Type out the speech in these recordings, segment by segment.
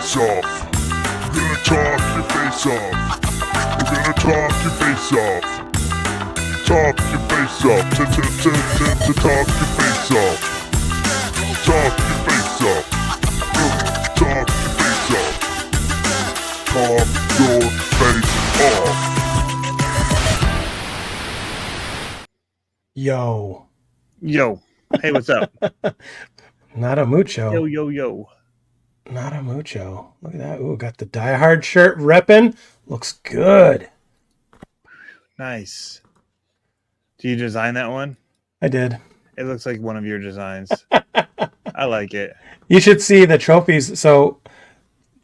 face off. We're gonna talk your face off. We're gonna talk your face off. Talk your face off. To talk your face off. Talk your face off. Talk your face off. Talk your face off. Yo. Hey, what's up? Not a mucho. Yo. Not a mucho. Look at that. Ooh, got the Die Hard shirt reppin'. Looks good. Nice. Do you design that one? I did. It looks like one of your designs. I like it. You should see the trophies. So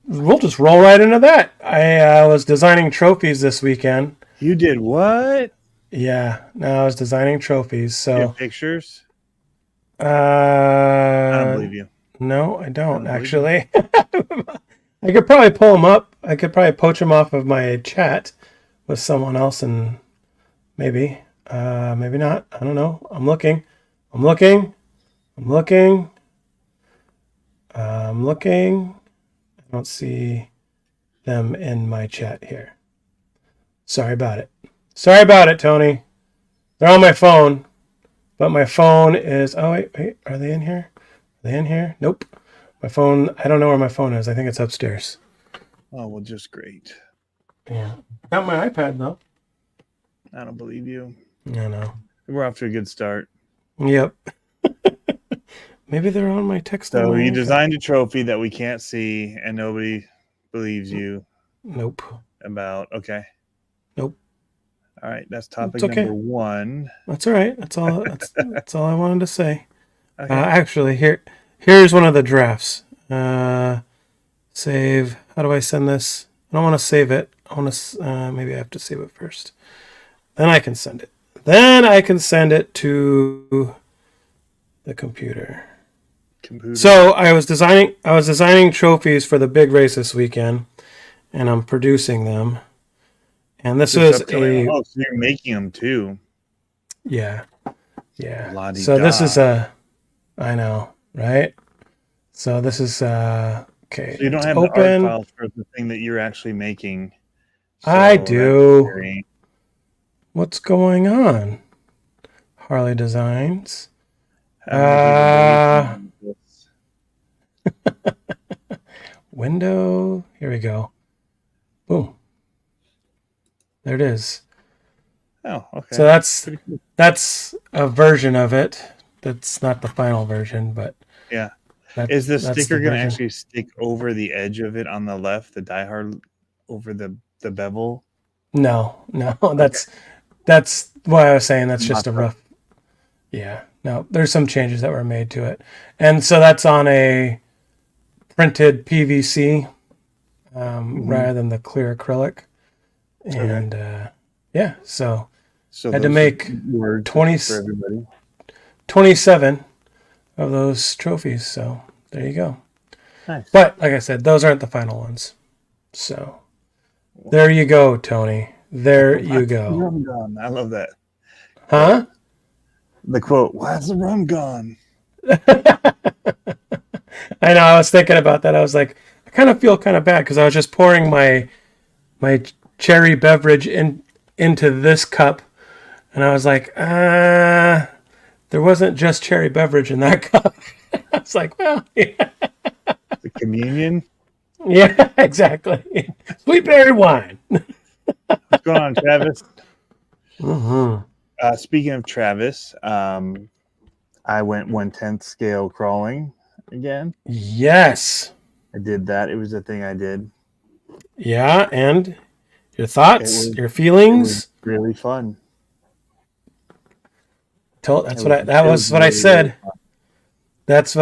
we'll just roll right into that. I was designing trophies this weekend. You did what? Yeah. No, I was designing trophies. So you have pictures? I don't believe you. No, I don't actually. I could probably pull them up. I could probably poach them off of my chat with someone else, and maybe not. I don't know. I'm looking. I don't see them in my chat here. Sorry about it, Tony. They're on my phone, but my phone is... Oh, wait. Are they in here? Nope. My phone... I don't know where my phone is. I think it's upstairs. Oh, well, just great. Yeah. Got my iPad, though. I don't believe you. I know. We're off to a good start. Yep. Maybe they're on my text. So you designed a trophy that we can't see, and nobody believes you. Nope. About... Okay. Nope. All right, that's topic number one. That's all right. That's all. That's all I wanted to say. Okay. Actually, here's one of the drafts. Save. How do I send this? I don't want to save it. I want to. Maybe I have to save it first. Then I can send it. To the computer. So I was designing trophies for the big race this weekend, and I'm producing them. And this is a... Oh, so you're making them too. Yeah. La-di-da. So this is a... I know, right? So this is... Okay. So you don't have the art files for the thing that you're actually making. So I do. What's going on? Harley Designs. Window. Here we go. Boom. There it is. Oh, okay. So that's a version of it. That's not the final version, but yeah. Is the sticker going to actually stick over the edge of it on the left, the Die Hard over the bevel? No. That's what I was saying. That's just a rough. Yeah. No, there's some changes that were made to it, and so that's on a printed PVC rather than the clear acrylic. And so I had to make 27 of those trophies. So there you go. Nice. But like I said, those aren't the final ones. So there you go, Tony. There you go. Rum gone. I love that. Huh? The quote, "Why's the rum gone?" I know. I was thinking about that. I was like, I kind of feel kind of bad because I was just pouring my cherry beverage into this cup, and I was like, there wasn't just cherry beverage in that cup. I was like, well, yeah. The communion. Yeah, exactly. Sweet berry wine. What's going on, Travis? Mm-hmm. Speaking of Travis, I went 1/10 scale crawling again. Yes, I did that. It was a thing I did. Yeah, and your thoughts, your feelings. It was really fun. That was what I said. That's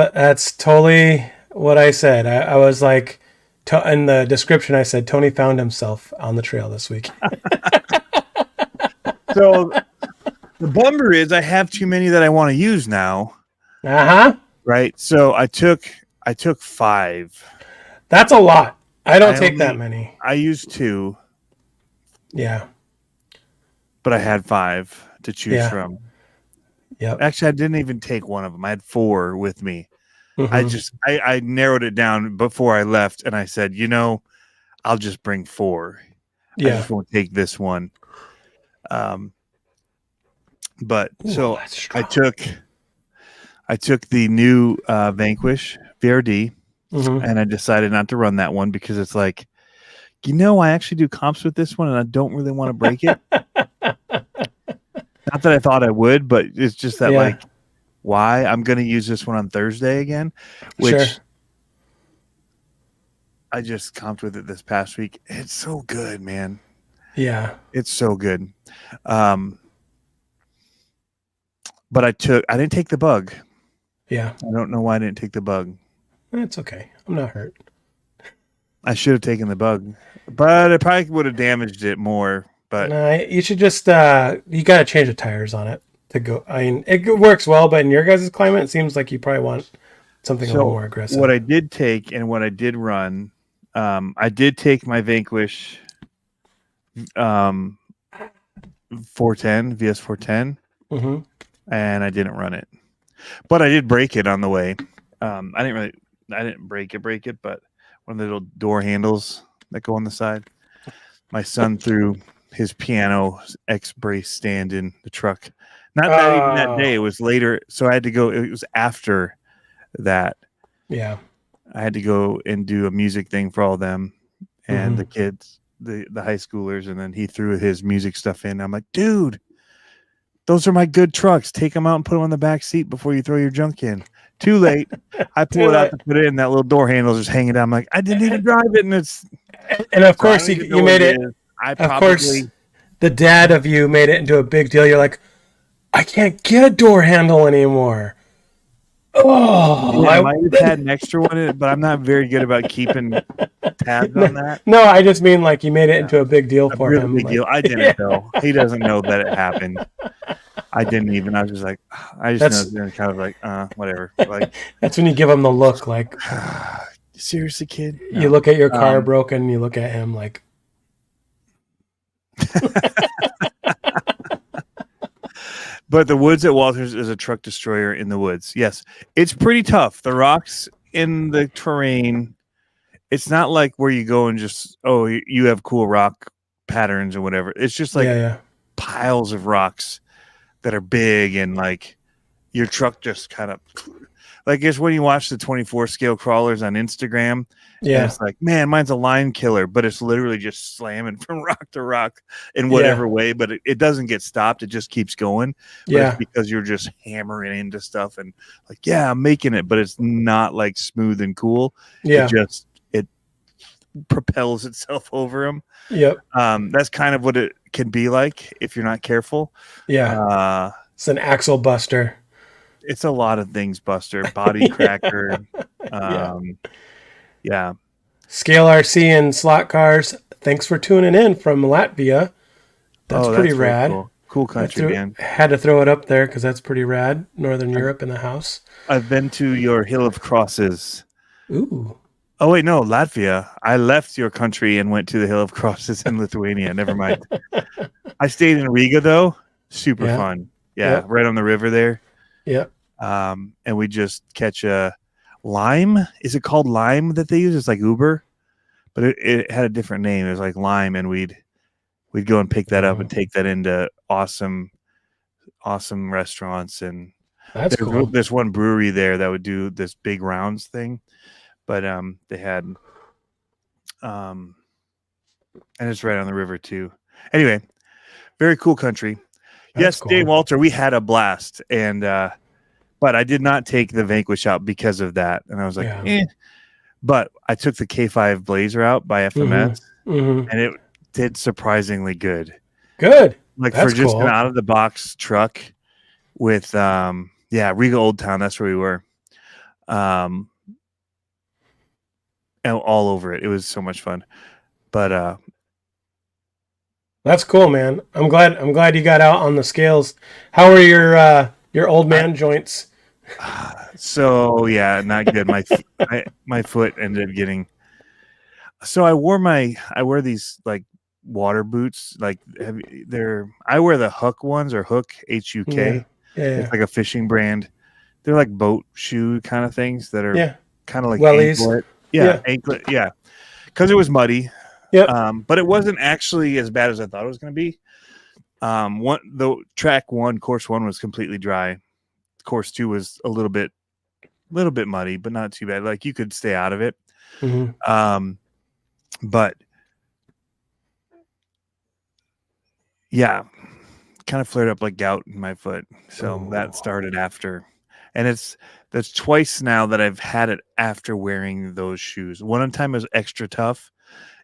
totally what I said. I was like, in the description, I said Tony found himself on the trail this week. So the bummer is I have too many that I want to use now. Right. So I took 5. That's a lot. I don't take that many. I used 2. Yeah. But I had 5 to choose from. Yep. Actually, I didn't even take one of them. I had 4 with me. I narrowed it down before I left, and I said, I'll just bring 4. I just won't take this one. But so I took the new Vanquish VRD, and I decided not to run that one because it's like, I actually do comps with this one, and I don't really want to break it. Not that I thought I would, but it's just that like, why? I'm going to use this one on Thursday again, which I just comped with it this past week. It's so good, man. Yeah, it's so good. But I didn't take the bug. Yeah. I don't know why I didn't take the bug. It's okay. I'm not hurt. I should have taken the bug, but it probably would have damaged it more. But you should just you got to change the tires on it to go. I mean, it works well, but in your guys' climate, it seems like you probably want something a little more aggressive. What I did take and what I did run, I did take my Vanquish 410 VS 410, and I didn't run it, but I did break it on the way. I didn't break it, but one of the little door handles that go on the side. My son threw his piano X brace stand in the truck. Not that even that day. It was later, so I had to go. It was after that. Yeah, I had to go and do a music thing for all of them and the kids, the high schoolers, and then he threw his music stuff in. I'm like, dude, those are my good trucks. Take them out and put them on the back seat before you throw your junk in. Too late. I pull it out to put it in. That little door handle's just hanging down. I'm like, I didn't even drive it, and of course you made it. Of course, the dad of you made it into a big deal. You're like, I can't get a door handle anymore. Oh, yeah, I might have had an extra one, but I'm not very good about keeping tabs on that. No, I just mean like you made it into a big deal for him. Big deal. I didn't know. He doesn't know that it happened. I didn't even. I was just like, I just know kind of like, whatever. Like that's when you give him the look, like, seriously, kid. No. You look at your car broken. And you look at him like. But the woods at Walters is a truck destroyer in the woods. Yes, it's pretty tough. The rocks in the terrain. It's not like where you go and just you have cool rock patterns or whatever. It's just like piles of rocks that are big, and like your truck just kind of like it's when you watch the 24 scale crawlers on Instagram. Yeah, it's like, man, mine's a line killer, but it's literally just slamming from rock to rock in whatever way. But it doesn't get stopped; it just keeps going. But it's because you're just hammering into stuff and like, I'm making it, but it's not like smooth and cool. Yeah, it propels itself over them. Yep. That's kind of what it can be like if you're not careful. Yeah. It's an axle buster. It's a lot of things, Buster. Body cracker. Yeah. Scale RC and slot cars. Thanks for tuning in from Latvia. That's pretty rad. Cool country, man. Had to throw it up there because that's pretty rad. Northern Europe in the house. I've been to your Hill of Crosses. Ooh. Oh, wait, no, Latvia. I left your country and went to the Hill of Crosses in Lithuania. Never mind. I stayed in Riga, though. Super fun. Yeah, right on the river there. Yep. And we just catch a Lime. Is it called Lime that they use? It's like Uber, but it had a different name. It was like Lime, and we'd go and pick that up and take that into awesome restaurants. And that's cool. There's one brewery there that would do this big rounds thing, but they had and it's right on the river too. Anyway, very cool country. Yes, cool. Dave Walter, we had a blast, and but I did not take the Vanquish out because of that, and I was like, But I took the K5 Blazer out by FMS, and it did surprisingly good. Good, like that's for just an out of the box truck with Riga Old Town. That's where we were, and all over it. It was so much fun, but that's cool, man. I'm glad you got out on the scales. How are your old man joints? So not good. My foot ended up getting. So I wear these like water boots. Like I wear the Hook ones, or Hook HUK. Yeah. It's like a fishing brand they're like boat shoe kind of things that are Yeah. kind of like Wellies. anklet. Yeah. Anklet. Yeah, because it was muddy. Yep. But it wasn't actually as bad as I thought it was going to be. Course 1 was completely dry. Course 2 was a little bit muddy, but not too bad. Like you could stay out of it. Mm-hmm. But yeah, kind of flared up like gout in my foot. So that started after. And that's twice now that I've had it after wearing those shoes. One time it was extra tough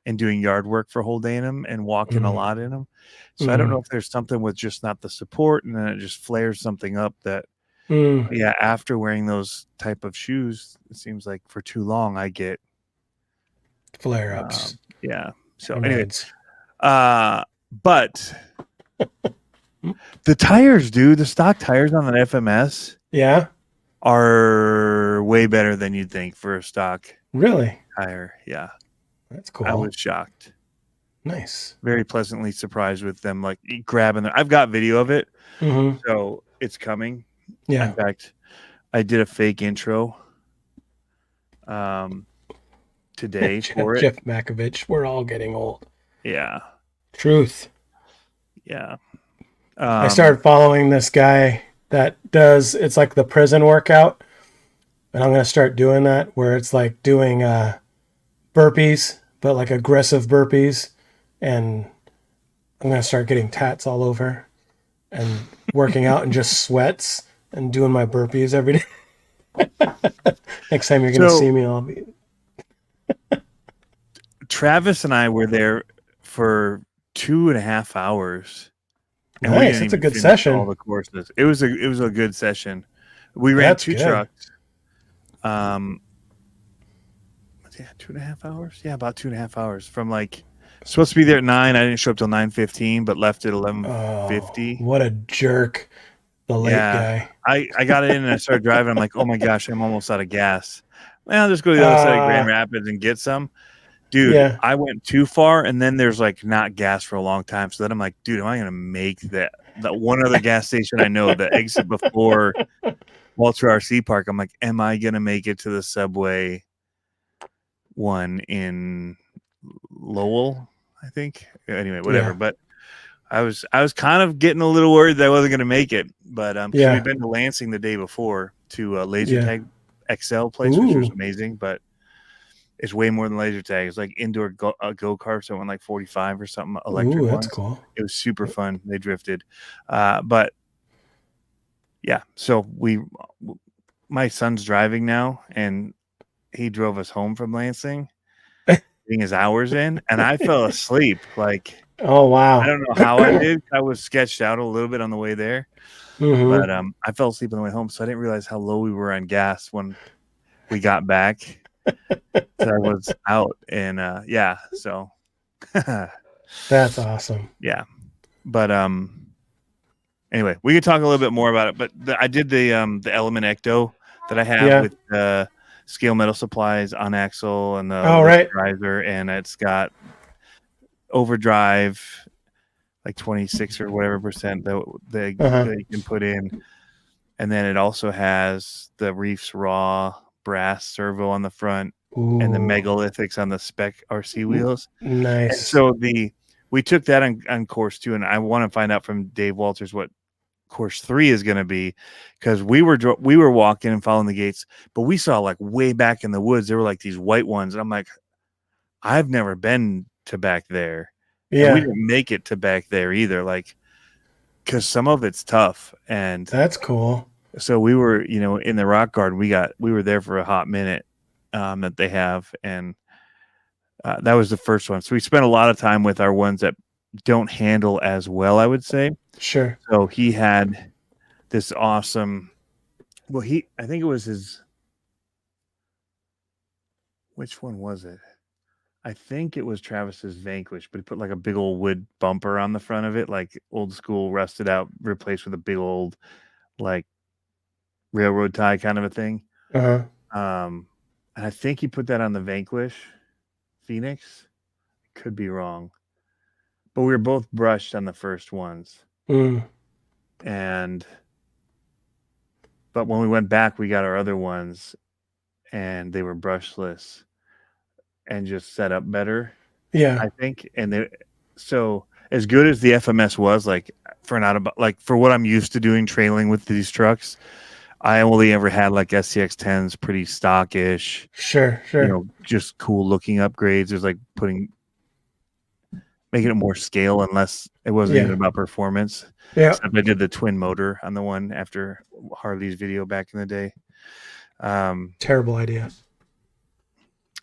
and doing yard work for a whole day in them and walking a lot in them. So I don't know if there's something with just not the support and then it just flares something up that, yeah, after wearing those type of shoes, it seems like for too long I get flare-ups. Yeah. So Anyways. but the tires, dude, the stock tires on an FMS are way better than you'd think for a stock tire. Yeah. That's cool. I was shocked. Nice. Very pleasantly surprised with them like grabbing them. I've got video of it. So it's coming. Yeah. In fact, I did a fake intro today for it. Jeff Makovich, we're all getting old. Yeah. Truth. Yeah. I started following this guy that does, it's like the prison workout. And I'm going to start doing that where it's like doing burpees, but like aggressive burpees. And I'm going to start getting tats all over and working out in just sweats and doing my burpees every day. Next time you're going to see me, I'll be. Travis and I were there for 2.5 hours. And nice, it's a good session. All the courses. It was a good session. We ran two trucks. 2.5 hours. Yeah, about 2.5 hours from like supposed to be there at 9. I didn't show up till 9:15, but left at 11:50. What a jerk! The late guy. I got in and I started driving. I'm like, oh my gosh, I'm almost out of gas. Well, I'll just go to the other side of Grand Rapids and get some. Dude, I went too far, and then there's like not gas for a long time. So then I'm like, dude, am I gonna make that one other gas station I know, the exit before Walter RC Park? I'm like, am I gonna make it to the Subway one in Lowell? I think. Anyway, whatever. But I was kind of getting a little worried that I wasn't gonna make it. But we've been to Lansing the day before to Laser Tag XL place, which was amazing, but it's way more than laser tag. It's like indoor go-karts. So I went like 45 or something electric. That's cool. It was super fun. They drifted. But yeah, so my son's driving now and he drove us home from Lansing, getting his hours in, and I fell asleep. Like, oh wow. I don't know how I did. I was sketched out a little bit on the way there. But I fell asleep on the way home, so I didn't realize how low we were on gas when we got back. So I was out, and so that's awesome. Yeah, but anyway, we could talk a little bit more about it. But I did the Element Ecto that I have with Scale Metal Supplies on axle and the riser, and it's got overdrive like 26 or whatever percent that you can put in, and then it also has the Reefs Raw brass servo on the front and the megalithics on the spec RC wheels. Nice. And so we took that on course 2, and I want to find out from Dave Walters what course 3 is going to be, because we were walking and following the gates, but we saw like way back in the woods there were like these white ones, and I'm like, I've never been to back there. And we didn't make it to back there either, like, because some of it's tough. And that's cool. So we were, in the rock garden, we were there for a hot minute that they have. And that was the first one. So we spent a lot of time with our ones that don't handle as well, I would say. Sure. So he had this awesome, I think it was his, which one was it? I think it was Travis's Vanquish, but he put like a big old wood bumper on the front of it, like old school, rusted out, replaced with a big old, like, railroad tie kind of a thing. And I think he put that on the Vanquish Phoenix. Could be wrong, but we were both brushed on the first ones. And But when we went back, we got our other ones, and they were brushless and just set up better, Yeah. I think. And so as good as the FMS was, like for what I'm used to doing trailing with these trucks, I only ever had like SCX10s, pretty stockish, Sure. just cool looking upgrades. There's like making it more scale, unless it wasn't Yeah. even about performance. Yeah. Except I did the twin motor on the one after Harley's video back in the day. Terrible idea.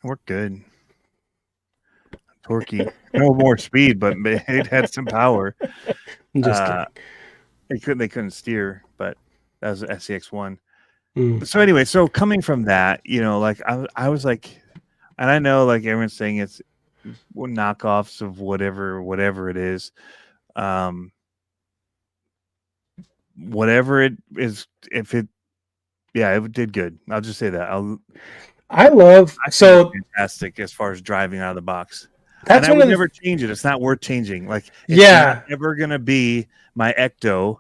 Worked good. Torquey. No more speed, but it had some power. I'm just kidding. They couldn't steer, but that was the SCX1. Mm. So anyway, so coming from that, like I was like, and I know like everyone's saying it's knockoffs of whatever it is. Whatever it is, it did good. I'll just say that. I think it's fantastic as far as driving out of the box. That's and I would never change it. It's not worth changing. Like, it's not ever gonna be my Ecto,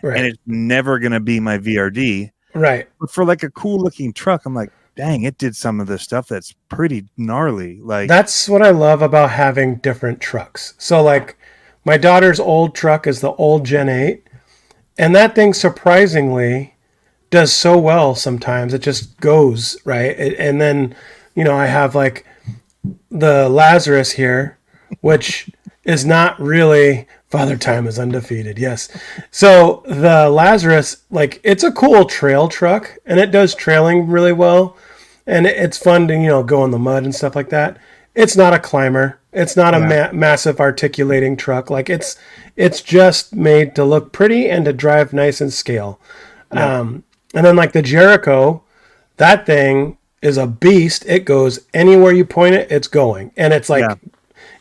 right. and it's never gonna be my VRD. Right. But for like a cool looking truck, I'm like, dang, it did some of the stuff that's pretty gnarly. Like, that's what I love about having different trucks. So like my daughter's old truck is the old Gen 8, and that thing surprisingly does so well sometimes. It just goes, right? And then, I have like the Lazarus here, which is not really Father Time is undefeated. Yes. So the Lazarus, like, it's a cool trail truck, and it does trailing really well. And it's fun to, go in the mud and stuff like that. It's not a climber. It's not a massive articulating truck. Like, it's just made to look pretty and to drive nice and scale. Yeah. And then like the Jericho, that thing is a beast. It goes anywhere you point it, it's going. And it's like,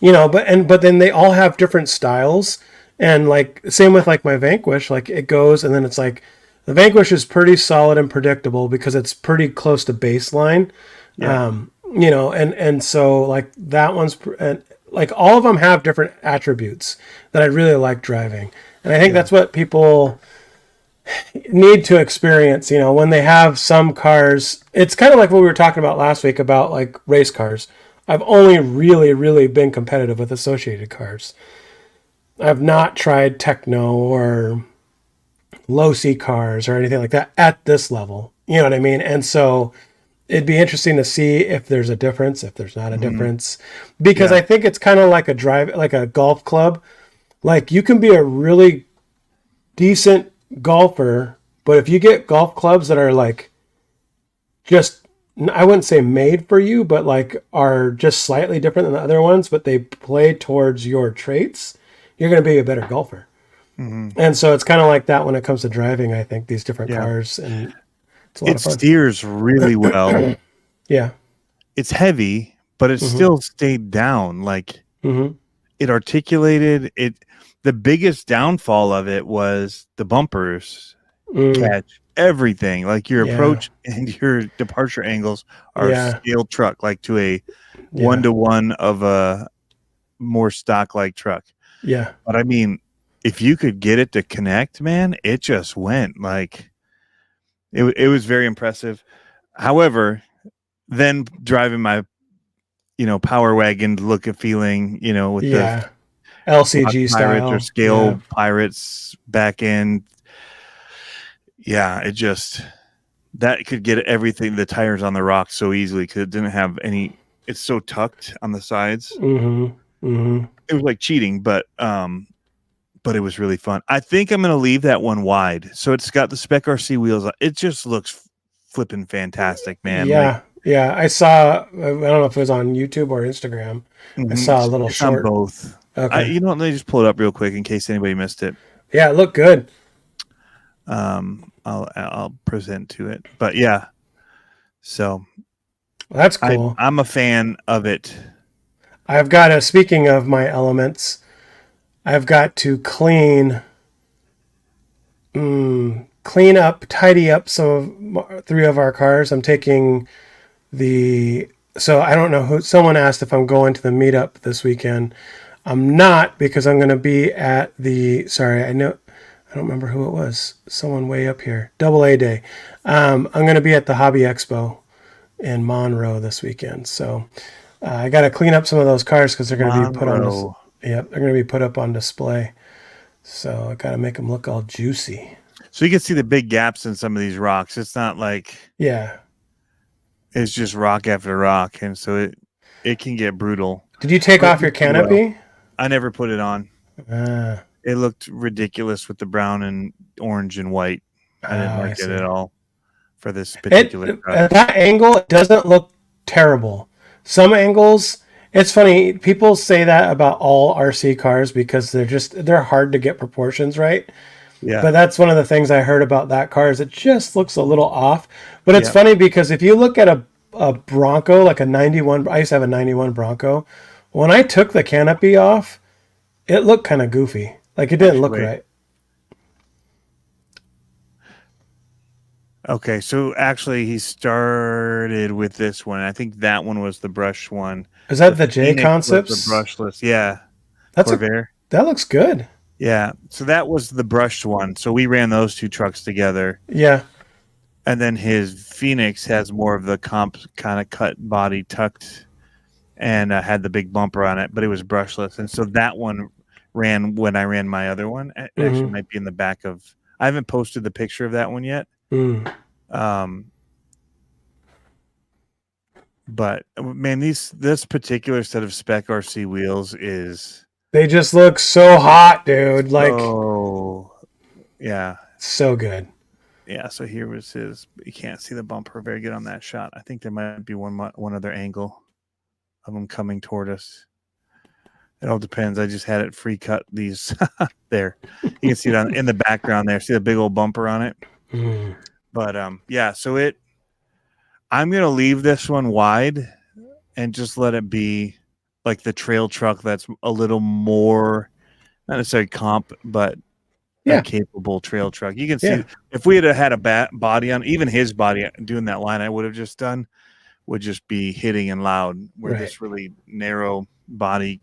but then they all have different styles. And like, same with like my Vanquish, like it goes, and then it's like, the Vanquish is pretty solid and predictable because it's pretty close to baseline. Yeah. And so like that one's, like all of them have different attributes that I really like driving. And I think that's what people need to experience, when they have some cars. It's kind of like what we were talking about last week about like race cars. I've only really, really been competitive with associated cars. I've not tried techno or low C cars or anything like that at this level. You know what I mean? And so it'd be interesting to see if there's a difference, if there's not a difference, because I think it's kind of like like a golf club. Like, you can be a really decent golfer, but if you get golf clubs that are like just, I wouldn't say made for you, but like are just slightly different than the other ones, but they play towards your traits, you're going to be a better golfer. Mm-hmm. And so it's kind of like that when it comes to driving. I think these different cars, and it's a lot of fun. It steers really well. Yeah. It's heavy, but it still stayed down. Like, it articulated it. The biggest downfall of it was the bumpers catch everything. Like, your approach and your departure angles are scaled truck, like to a 1-to-1 of a more stock like truck. Yeah. But I mean, if you could get it to connect, man, it just went. Like, it was very impressive. However, then driving my, Power Wagon look and feeling, with the LCG style or scale Pirates back end. Yeah, it just, that could get everything, the tires on the rocks so easily because it didn't have any. It's so tucked on the sides. It was like cheating, but it was really fun. I think I'm going to leave that one wide. So it's got the Spec RC wheels on. It just looks flipping fantastic, man. Yeah. Yeah. I saw, I don't know if it was on YouTube or Instagram. I saw a little short. On both. Okay. Let me just pull it up real quick in case anybody missed it. Yeah, it looked good. I'll present to it. But yeah. So that's cool. I'm a fan of it. I've got speaking of my elements, I've got to clean up, tidy up three of our cars. I'm taking so I don't know someone asked if I'm going to the meetup this weekend. I'm not, because I'm going to be at I don't remember who it was. Someone way up here. Double A Day. I'm going to be at the Hobby Expo in Monroe this weekend. So I got to clean up some of those cars because they're going to be put on. Yep, they're going to be put up on display. So I got to make them look all juicy. So you can see the big gaps in some of these rocks. It's not like it's just rock after rock, and so it can get brutal. Did you take off your canopy? I never put it on. It looked ridiculous with the brown and orange and white. I didn't like it at all for this particular cut. At that angle, it doesn't look terrible. Some angles, it's funny. People say that about all RC cars because they're hard to get proportions right. Yeah. But that's one of the things I heard about that car is it just looks a little off. But it's funny because if you look at a Bronco, like a 91, I used to have a 91 Bronco. When I took the canopy off, it looked kind of goofy. Like it didn't look right. Okay, so actually he started with this one. I think that one was the brush one. Is that the J Concepts? The brushless, yeah. That looks good. Yeah, so that was the brushed one. So we ran those two trucks together. Yeah. And then his Phoenix has more of the comp kind of cut body tucked and had the big bumper on it, but it was brushless. And so that one ran when I ran my other one. It actually might be in the back of. I haven't posted the picture of that one yet. But man, this particular set of Spec RC wheels is. They just look so hot, dude. Like, oh, yeah, so good. Yeah. So here was his. You can't see the bumper very good on that shot. I think there might be one other angle of him coming toward us. It all depends. I just had it free cut these there. You can see it in the background there. See the big old bumper on it. But yeah. So I'm gonna leave this one wide and just let it be like the trail truck that's a little more, not necessarily comp, but a capable trail truck. You can see if we had a body on, even his body doing that line I would have just done would just be hitting and loud, where this really narrow body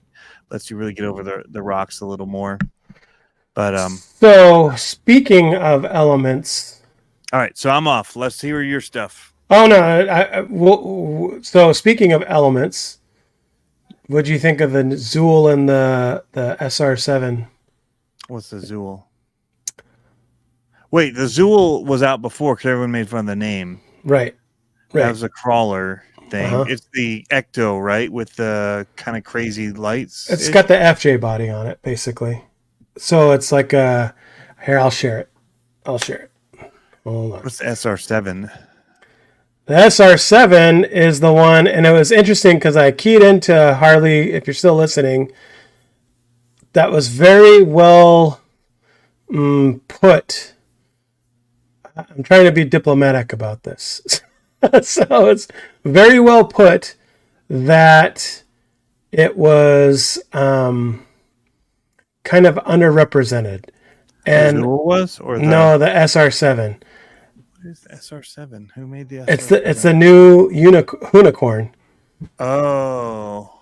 lets you really get over the rocks a little more. But so speaking of elements, all right, so I'm off. Let's hear your stuff. Oh no! So speaking of elements, what do you think of the Zool and the SR7? What's the Zool? Wait, the Zool was out before because everyone made fun of the name. Right. That was a crawler thing. It's the Ecto, right, with the kind of crazy lights. It's got the FJ body on it, basically. So it's like here. I'll share it. Hold on. What's the SR7? The SR7 is the one, and it was interesting because I keyed into Harley, if you're still listening, that was very well put. I'm trying to be diplomatic about this. So it's very well put that it was kind of underrepresented. And the Zool was? No, the SR7. What is the SR7? Who made the SR7? It's the new unicorn. Oh,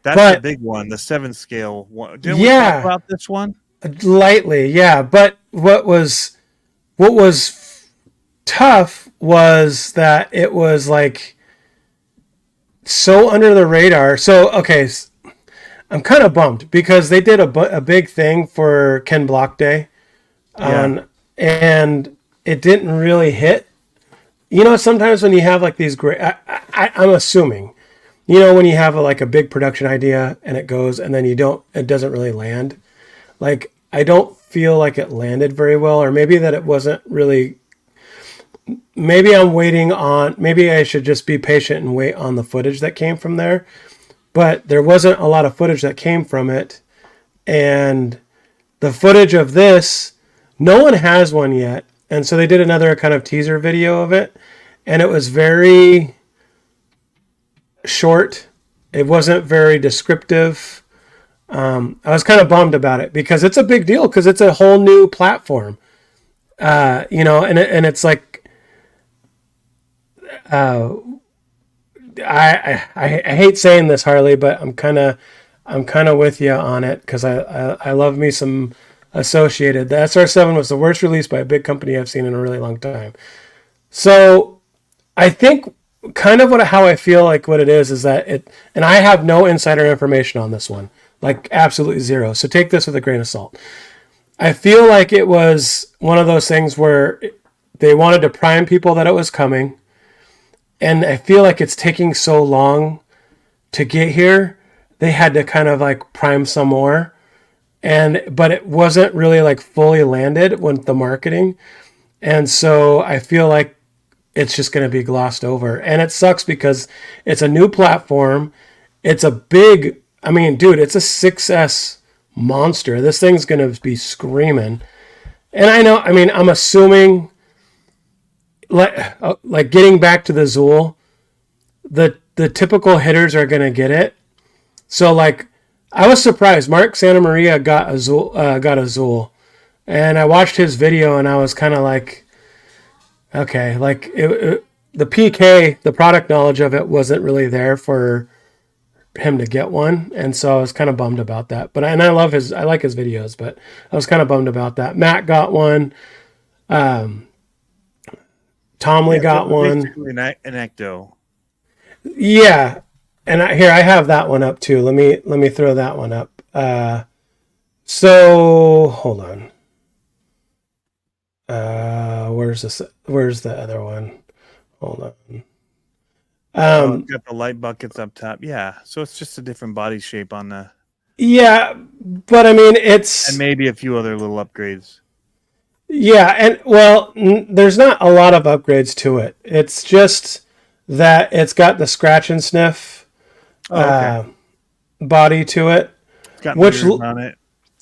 that's the big one, the 7 scale one. Didn't we talk about this one? Lightly, yeah. But what was tough was that it was like so under the radar. So okay, I'm kind of bummed because they did a big thing for Ken Block Day, and it didn't really hit. You know, sometimes when you have like these great, I'm assuming, you know, when you have like a big production idea and it goes and then it doesn't really land. Like, I don't feel like it landed very well, or maybe that it wasn't really, maybe I should just be patient and wait on the footage that came from there. But there wasn't a lot of footage that came from it. And the footage of this, no one has one yet. And so they did another kind of teaser video of it. And it was very short. It wasn't very descriptive. I was kind of bummed about it because it's a big deal because it's a whole new platform. You know, and it's like, I hate saying this, Harley, but I'm kind of with you on it because I love me some associated. The SR7 was the worst release by a big company I've seen in a really long time. So I think kind of how I feel like what it is that it, and I have no insider information on this one, like absolutely zero. So take this with a grain of salt. I feel like it was one of those things where they wanted to prime people that it was coming. And I feel like it's taking so long to get here. They had to kind of like prime some more. But it wasn't really like fully landed with the marketing. And so I feel like it's just going to be glossed over. And it sucks because it's a new platform. It's a big, I mean, dude, it's a 6S monster. This thing's going to be screaming. And I know, I mean, I'm assuming, like getting back to the Zool, the typical hitters are going to get it. So, like, I was surprised. Mark Santamaria got a Zool. And I watched his video and I was kind of like, okay, like the PK, the product knowledge of it wasn't really there for him to get one, and so I was kind of bummed about that. But I like his videos, but I was kind of bummed about that. Matt got one. Tomley got one. Basically an Ecto. Yeah, and I have that one up too. Let me throw that one up. So hold on. Where's the other one? Hold on. It's got the light buckets up top. Yeah, so it's just a different body shape on the. Yeah, but I mean it's and maybe a few other little upgrades. Yeah, and well, there's not a lot of upgrades to it. It's just that it's got the scratch and sniff body to it, It's got which mirrors on it.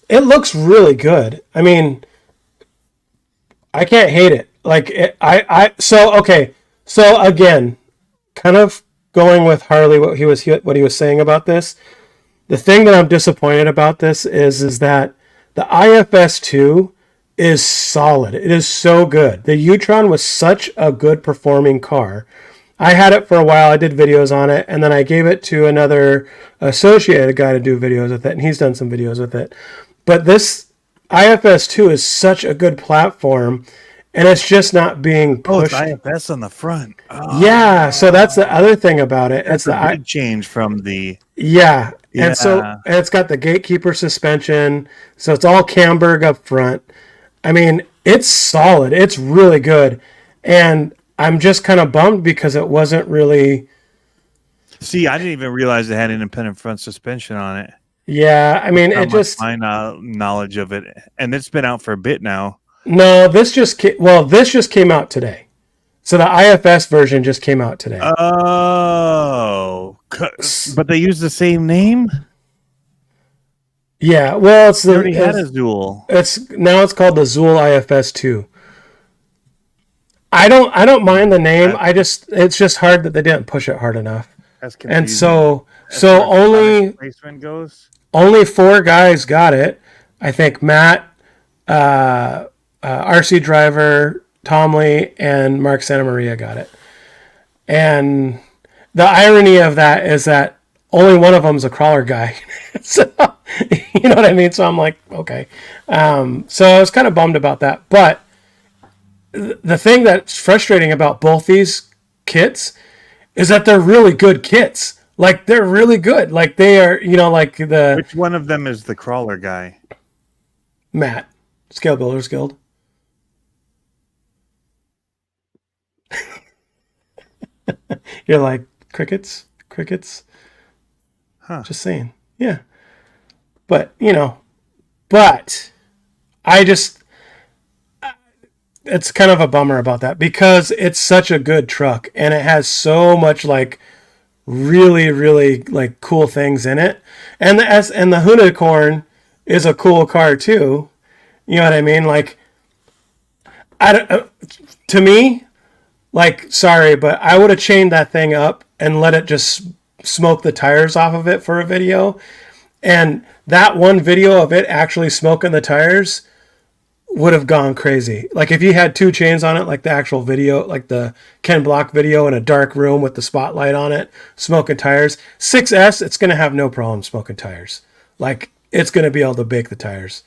It looks really good. I mean, I can't hate it. Like so again, kind of going with Harley what he was saying about this. The thing that I'm disappointed about this is that the IFS2 is solid. It is so good. The U-Tron was such a good performing car. I had it for a while. I did videos on it, and then I gave it to another associated guy to do videos with it, and he's done some videos with it. But this IFS2 is such a good platform, and it's just not being pushed. Oh, it's IFS on the front. Oh. Yeah, so that's the other thing about it. That's a big change from the... Yeah, and it's got the Gatekeeper suspension, so it's all Camberg up front. I mean, it's solid. It's really good. And I'm just kind of bummed because it wasn't really... See, I didn't even realize it had independent front suspension on it. Yeah, I mean, it just... My knowledge of it. And it's been out for a bit now. No, this just came out today. So the IFS version just came out today. Oh. But they use the same name? Yeah, well, it's already had a Zool. It's called the Zool IFS2. I don't mind the name. It's just hard that they didn't push it hard enough. That's confusing. And so only 4 guys got it. I think Matt, RC Driver, Tomley, and Mark Santamaria got it. And the irony of that is that only one of them's a crawler guy. So, you know what I mean? So I'm like, okay. So I was kind of bummed about that. But the thing that's frustrating about both these kits is that they're really good kits. Like, they're really good. Like, they are, like the... Which one of them is the crawler guy? Matt, Scale Builders Guild. You're like, crickets? Huh. Just saying. Yeah. But I just... It's kind of a bummer about that because it's such a good truck and it has so much like really, really like cool things in it. And the Unicorn is a cool car too. You know what I mean? Like, to me, like, sorry, but I would have chained that thing up and let it just smoke the tires off of it for a video. And that one video of it actually smoking the tires would have gone crazy. Like, if you had 2 chains on it, like the actual video, like the Ken Block video in a dark room with the spotlight on it, smoking tires. 6S, it's going to have no problem smoking tires. Like, it's going to be able to bake the tires.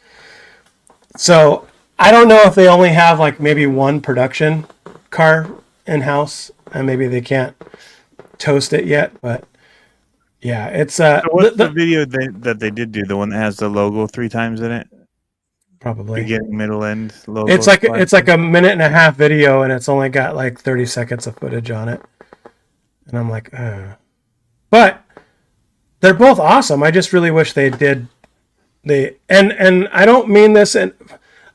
So I don't know if they only have like maybe one production car in house, and maybe they can't toast it yet. But yeah, it's So what's the video that they did do? The one that has the logo 3 times in it, probably beginning, middle, end logo. it's like a minute and a half video, and it's only got like 30 seconds of footage on it. And I'm like, but they're both awesome. I just really wish they did. And I don't mean this, and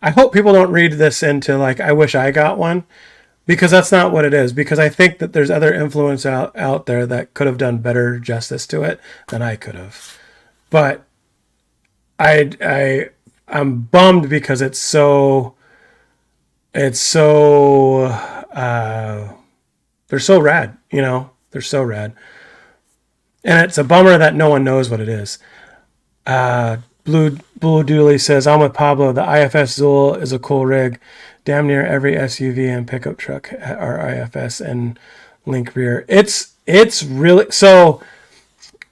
I hope people don't read this into like I wish I got one, because that's not what it is. Because I think that there's other influence out there that could have done better justice to it than I could have. But I'm bummed because it's so they're so rad, you know, they're so rad, and it's a bummer that no one knows what it is. Blue Dooley says, I'm with Pablo. The IFS Zool is a cool rig. Damn near every SUV and pickup truck are IFS and link rear. It's really so.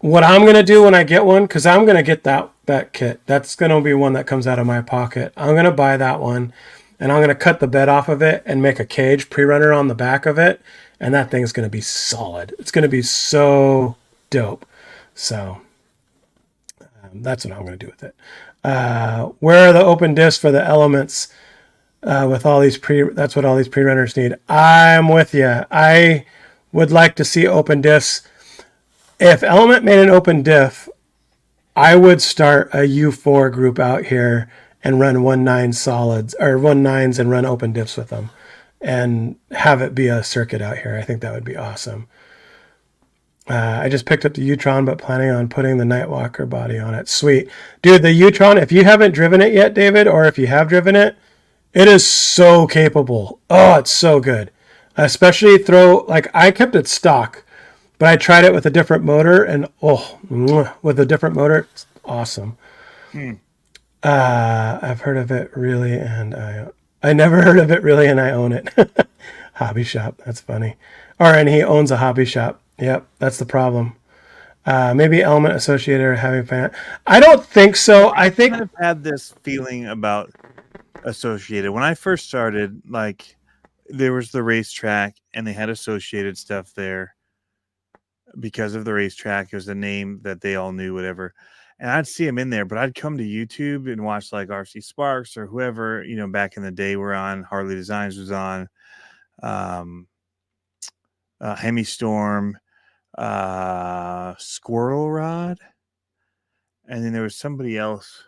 What I'm gonna do when I get one, because I'm gonna get that kit. That's gonna be one that comes out of my pocket. I'm gonna buy that one, and I'm gonna cut the bed off of it and make a cage pre-runner on the back of it, and that thing's gonna be solid. It's gonna be so dope. So that's what I'm going to do with it. Where are the open discs for the elements with all these that's what all these pre-runners need. I'm with you. I would like to see open discs. If Element made an open diff, I would start a U4 group out here and run 1.9 solids or 1.9s and run open diffs with them and have it be a circuit out here. I think that would be awesome. I just picked up the U-Tron, but planning on putting the Nightwalker body on it. Sweet. Dude, the U-Tron, if you haven't driven it yet, David, or if you have driven it, it is so capable. Oh, it's so good. Especially I kept it stock, but I tried it with a different motor, and with a different motor, it's awesome. I've heard of it really, and I never heard of it really, and I own it. Hobby shop. That's funny. And he owns a hobby shop. Yep, that's the problem. Maybe Element Associated are having fun. I don't think so. I think I've had this feeling about Associated. When I first started, like there was the racetrack and they had Associated stuff there because of the racetrack. It was a name that they all knew, whatever. And I'd see them in there, but I'd come to YouTube and watch like RC Sparks or whoever, back in the day were on. Harley Designs was on. Hemi Storm, Squirrel Rod, and then there was somebody else.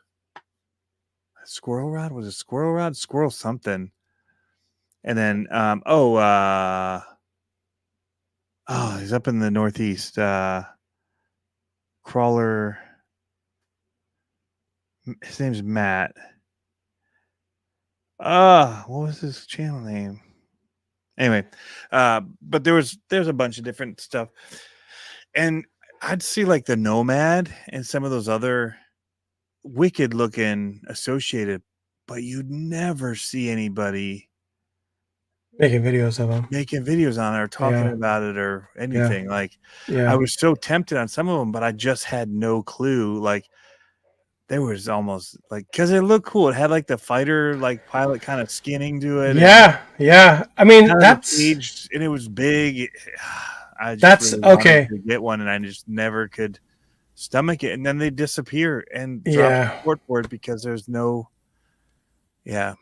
Squirrel Rod, was it Squirrel Rod? Squirrel something. And then he's up in the Northeast. Crawler. His name's Matt. What was his channel name? Anyway, but there's a bunch of different stuff, and I'd see like the Nomad and some of those other wicked looking Associated, but you'd never see anybody making videos of them, making videos on it or talking about it or anything. I was so tempted on some of them, but I just had no clue. Like there was almost like, because it looked cool. It had like the fighter like pilot kind of skinning to it. Yeah. I mean, that's aged, and it was big. I just that's really okay. to get one, and I just never could stomach it. And then they disappear and drop support for it because there's no. Yeah.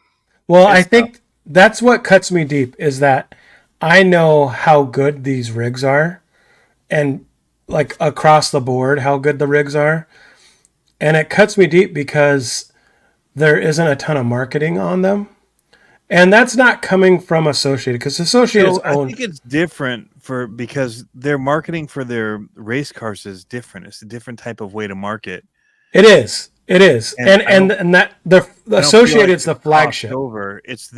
Well, I think that's what cuts me deep is that I know how good these rigs are, and like across the board, how good the rigs are. And it cuts me deep because there isn't a ton of marketing on them. And that's not coming from Associated, because Associated's own. I think it's different because their marketing for their race cars is different. It's a different type of way to market. It is. And that the Associated's the flagship. It's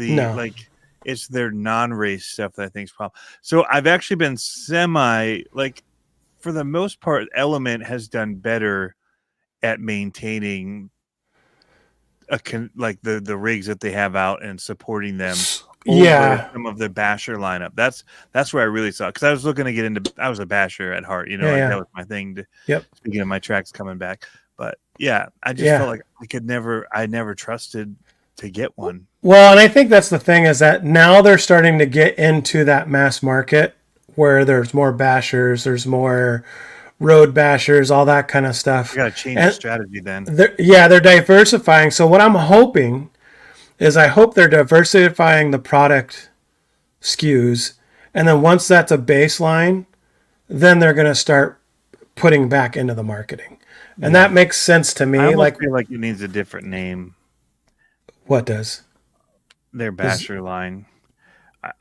it's their non-race stuff that I think is problem. So I've actually been for the most part, Element has done better at maintaining the rigs that they have out and supporting them over some of the basher lineup. That's where I really saw it, because I was looking to get into. I was a basher at heart, that was my thing. Speaking of my tracks coming back, but I just felt like I never trusted to get one. Well, and I think that's the thing is that now they're starting to get into that mass market where there's more bashers, there's more road bashers, all that kind of stuff. You got to change the And strategy then. they're diversifying. So what I'm hoping is I hope they're diversifying the product SKUs, and then once that's a baseline, then they're going to start putting back into the marketing. And that makes sense to me. I Like, feel like it needs a different name. what does? Their basher line.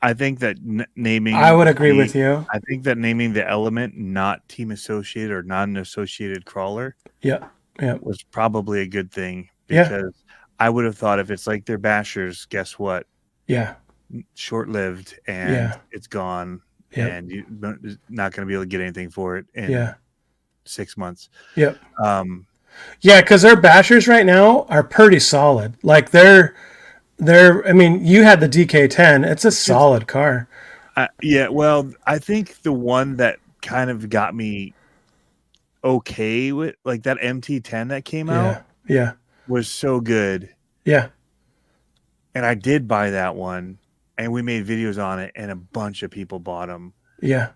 I think that naming. I would agree with you. I think that naming the element not team associated or not an associated crawler. Yeah. Yeah. Was probably a good thing Yeah. because I would have thought if it's like their bashers, guess what? Yeah. Short-lived and it's gone, and you're not going to be able to get anything for it in 6 months. Yep. Yeah, because their bashers right now are pretty solid. Like they're. I mean, you had the DK10. It's a solid car. Yeah. Well, I think the one that kind of got me okay with like that MT10 that came out. Yeah. Was so good. Yeah. And I did buy that one. And we made videos on it, and a bunch of people bought them. Yeah,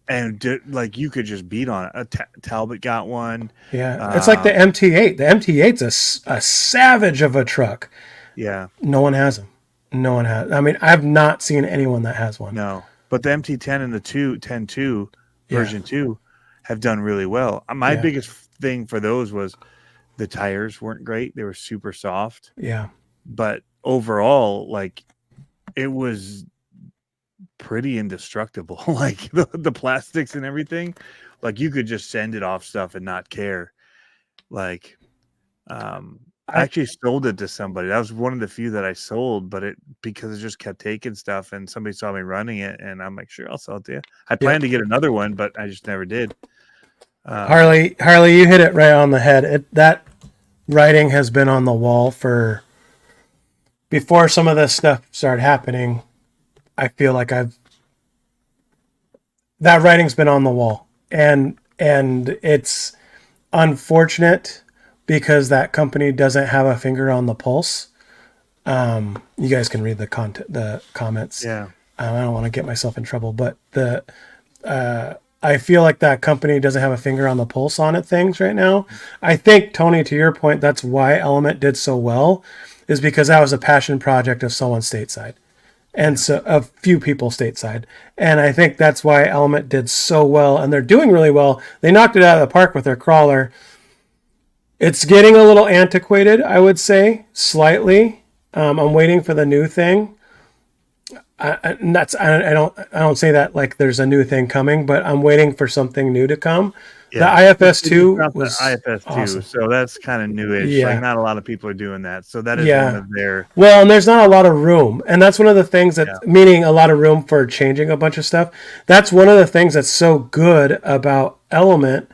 and like you could just beat on it. Talbot got one. Yeah, it's like the MT8. The MT8's a savage of a truck. Yeah, no one has them. No one has. I mean, I've not seen anyone that has one. No, but the MT10 and the 10.2 version 2 have done really well. My biggest thing for those was the tires weren't great. They were super soft. Yeah, but overall, like it was pretty indestructible. Like the plastics and everything, like you could just send it off stuff and not care. Like, I actually sold it to somebody. That was one of the few that I sold, but because it just kept taking stuff, and somebody saw me running it, and I'm like, sure, I'll sell it to you. I planned to get another one, but I just never did. Harley, you hit it right on the head. That writing has been on the wall for. Before some of this stuff started happening, I feel like that writing's been on the wall, and it's unfortunate because that company doesn't have a finger on the pulse. You guys can read the comments. Yeah, I don't want to get myself in trouble, but I feel like that company doesn't have a finger on the pulse on things right now. I think, Tony, to your point, that's why Element did so well. Is because that was a passion project of someone stateside, and so a few people stateside, and I think that's why Element did so well, and they're doing really well. They knocked it out of the park with their crawler. It's getting a little antiquated, I would say, slightly. I'm waiting for the new thing. I don't say that like there's a new thing coming, but I'm waiting for something new to come. Yeah. The IFS2 was IFS2, awesome. So that's kind of newish. Yeah. Like not a lot of people are doing that. So that is one of their. Well, and there's not a lot of room, and that's one of the things that meaning a lot of room for changing a bunch of stuff. That's one of the things that's so good about Element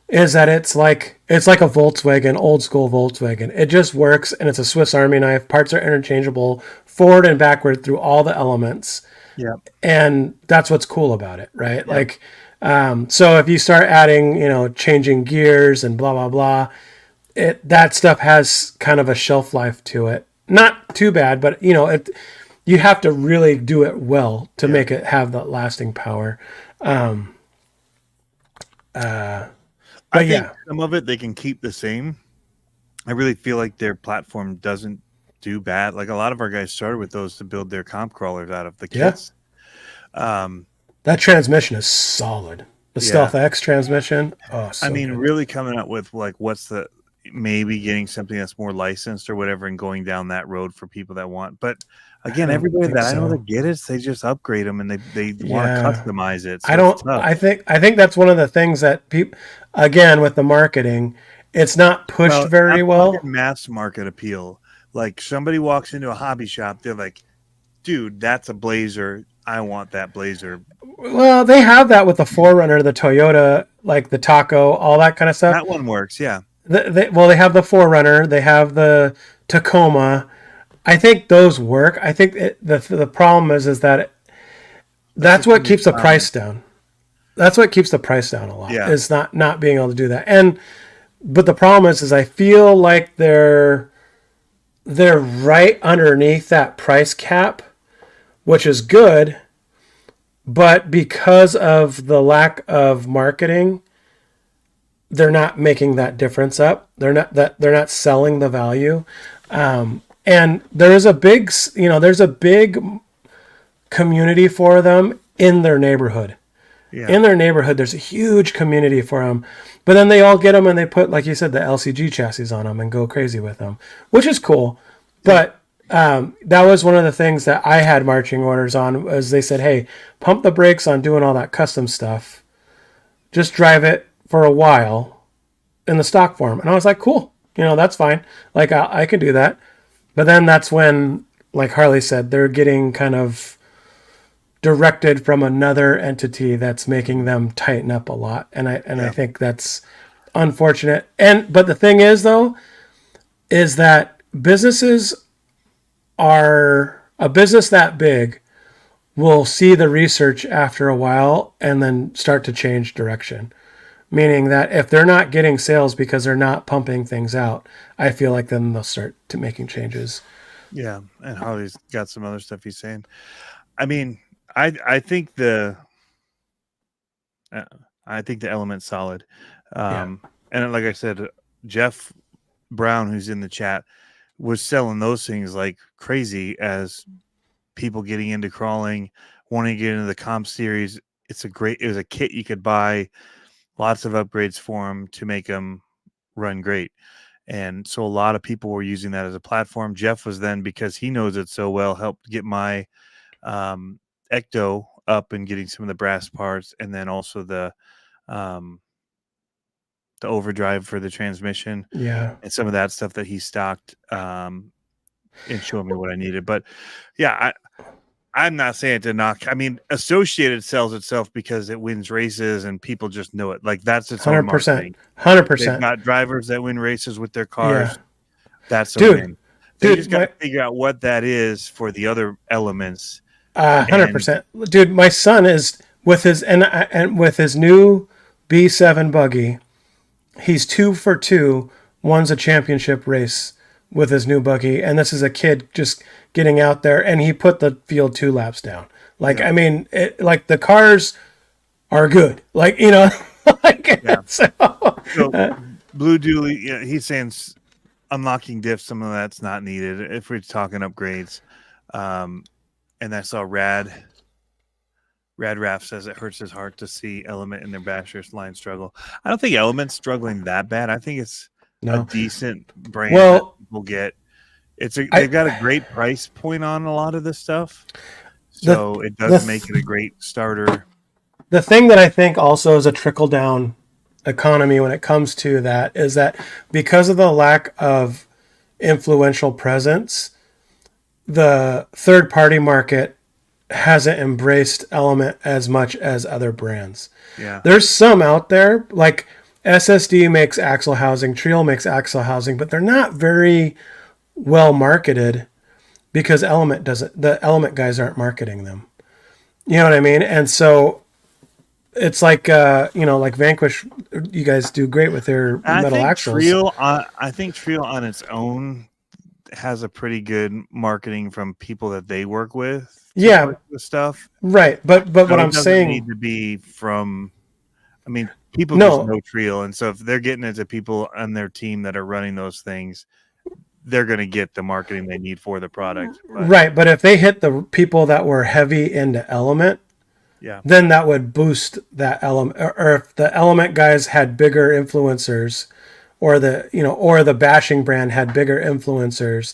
is that it's like a Volkswagen, old school Volkswagen. It just works, and it's a Swiss Army knife. Parts are interchangeable, forward and backward through all the elements. Yeah, and that's what's cool about it, right? Yeah. Like. So if you start adding, changing gears and blah, blah, blah, that stuff has kind of a shelf life to it. Not too bad, but you have to really do it well to make it have that lasting power. I think some of it they can keep the same. I really feel like their platform doesn't do bad. Like a lot of our guys started with those to build their comp crawlers out of the kits. That transmission is solid. The Stealth X transmission. Oh, so good. Really coming up with like maybe getting something that's more licensed or whatever and going down that road for people that want. But again, everybody that I know that get it, they just upgrade them and they want to customize it. So I think that's one of the things that people, again, with the marketing, it's not pushed very well. Mass market appeal. Like somebody walks into a hobby shop, they're like, dude, that's a Blazer. I want that Blazer. Well, they have that with the 4Runner, the Toyota, like the Taco, all that kind of stuff. That one works, yeah. They have the 4Runner. They have the Tacoma. I think those work. I think the problem is that that's what keeps the price down. That's what keeps the price down a lot. Yeah. Is not being able to do that. But the problem is I feel like they're they're right underneath that price cap, which is good, but because of the lack of marketing, they're not making that difference up. They're not selling the value. And there's a big community for them in their neighborhood. Yeah. In their neighborhood, there's a huge community for them. But then they all get them and they put, like you said, the LCG chassis on them and go crazy with them, which is cool. But that was one of the things that I had marching orders on, was they said, hey, pump the brakes on doing all that custom stuff. Just drive it for a while in the stock form. And I was like, cool, that's fine. Like, I can do that. But then that's when, like Harley said, they're getting kind of directed from another entity that's making them tighten up a lot. And I think that's unfortunate. But the thing is, though, is that a business that big will see the research after a while and then start to change direction. Meaning that if they're not getting sales because they're not pumping things out, I feel like then they'll start to making changes. Yeah, and Harley's got some other stuff he's saying. I mean, I think the Element's solid. And like I said, Jeff Brown, who's in the chat, was selling those things like crazy as people getting into crawling, wanting to get into the comp series. It was a kit you could buy, lots of upgrades for them to make them run great. And so a lot of people were using that as a platform. Jeff was then, because he knows it so well, helped get my Ecto up and getting some of the brass parts, and then also the overdrive for the transmission, and some of that stuff that he stocked, and showed me what I needed. But yeah, I'm not saying to knock. I mean, Associated sells itself because it wins races and people just know it. Like, that's its own marketing. 100%. They've got drivers that win races with their cars. Yeah. That's a win. They just got to figure out what that is for the other elements. 100%. Dude, my son is with his new B7 buggy. He's 2 for 2, won a championship race with his new buggy, and this is a kid just getting out there, and he put the field 2 laps down. Like, I mean, the cars are good. Like, so Blue Dooley, he's saying unlocking diffs, some of that's not needed if we're talking upgrades. And I saw Rad Raff says it hurts his heart to see Element in their Bashers line struggle. I don't think Element's struggling that bad. I think it's a decent brand that people get. They've got a great price point on a lot of this stuff, so it does make it a great starter. The thing that I think also is a trickle down economy when it comes to that is that because of the lack of influential presence, the third party market hasn't embraced Element as much as other brands. Yeah, there's some out there, like SSD makes axle housing, Triol makes axle housing, but they're not very well marketed because the Element guys aren't marketing them. You know what I mean? And so it's like like Vanquish, you guys do great with their metal axles. I think Triol on its own has a pretty good marketing from people that they work with. The stuff, right? But what I'm saying need to be from. I mean, people just know Triol, and so if they're getting it to people on their team that are running those things, they're going to get the marketing they need for the product. Right, but if they hit the people that were heavy into Element, then that would boost that Element. Or if the Element guys had bigger influencers, or the bashing brand had bigger influencers,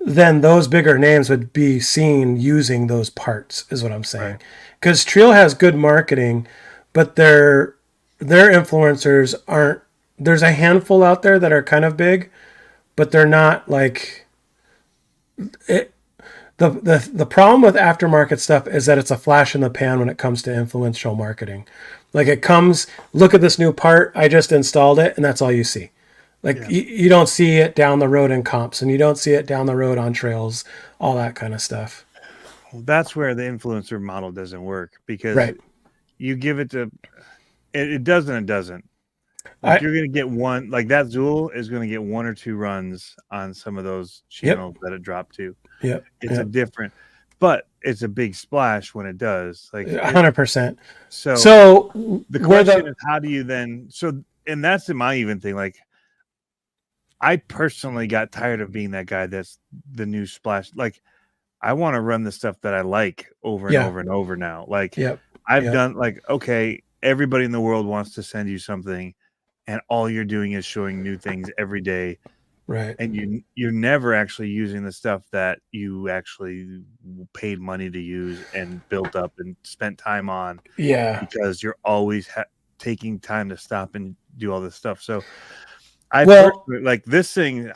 then those bigger names would be seen using those parts, is what I'm saying. Because Triol has good marketing, but their influencers aren't. There's a handful out there that are kind of big, but they're not like it. The problem with aftermarket stuff is that it's a flash in the pan when it comes to influential marketing. Like, it comes, look at this new part, I just installed it, and that's all you see. Like, you don't see it down the road in comps, and you don't see it down the road on trails, all that kind of stuff. Well, that's where the influencer model doesn't work, because you give it to it does and it doesn't. Like you're gonna get one, like that Zool is gonna get 1 or 2 runs on some of those channels that it dropped to. Yep. It's a different, but it's a big splash when it does. Like 100%. So the question is, how do you then? So, and that's my even thing. Like, I personally got tired of being that guy that's the new splash. Like, I want to run the stuff that I like over and over and over now. Like, I've done like, okay, everybody in the world wants to send you something, and all you're doing is showing new things every day. Right. And you're never actually using the stuff that you actually paid money to use and built up and spent time on. Yeah. Because you're always taking time to stop and do all this stuff. So like this thing,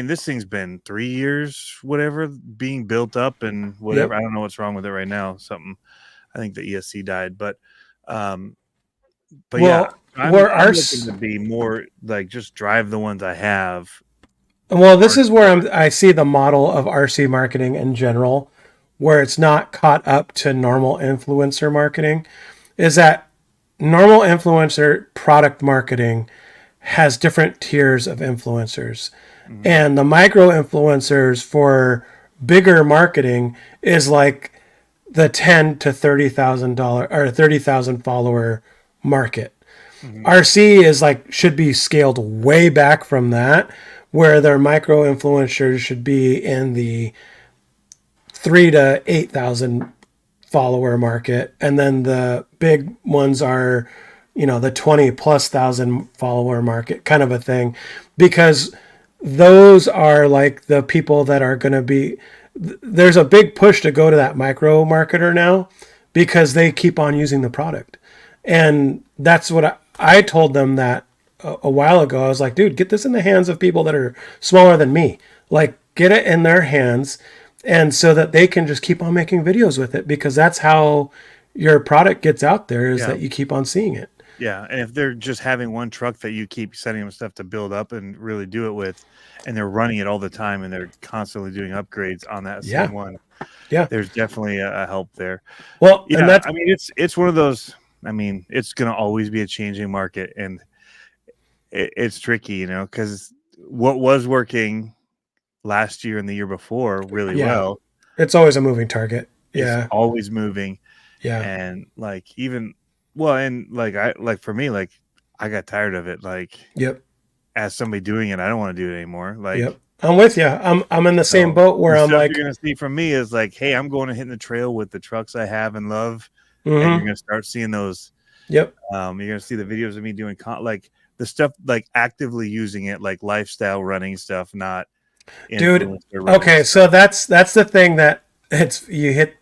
this thing's been 3 years, whatever, being built up and whatever. I don't know what's wrong with it right now. I think the ESC died, but I'm looking to be more like just drive the ones I have. Well, this is where I see the model of RC marketing in general, where it's not caught up to normal influencer marketing, is that normal influencer product marketing has different tiers of influencers. Mm-hmm. And the micro influencers for bigger marketing is like the $10,000 to $30,000 or 30,000 follower market. Mm-hmm. RC is like should be scaled way back from that, where their micro influencers should be in the 3,000 to 8,000 follower market, and then the big ones are, the 20,000+ follower market kind of a thing, because those are like the people that are going to be. There's a big push to go to that micro marketer now because they keep on using the product, and that's what I told them that a while ago. I was like, dude, get this in the hands of people that are smaller than me. Like, get it in their hands, and so that they can just keep on making videos with it, because that's how your product gets out there, is that you keep on seeing it. Yeah, and if they're just having one truck that you keep sending them stuff to build up and really do it with, and they're running it all the time and they're constantly doing upgrades on that same one, there's definitely a help there. Well, and that's, it's one of those. It's going to always be a changing market, and it's tricky, because what was working last year and the year before really well, it's always a moving target. It's always moving. Yeah, and like even. Well, and like for me, like I got tired of it. Like, as somebody doing it, I don't want to do it anymore. Like, I'm with you. I'm in the same boat where I'm like, you're gonna see from me is like, hey, I'm going to hit the trail with the trucks I have and love, and you're gonna start seeing those. You're gonna see the videos of me doing like the stuff, like actively using it, like lifestyle running stuff, not. Dude, okay, so that's the thing that you hit.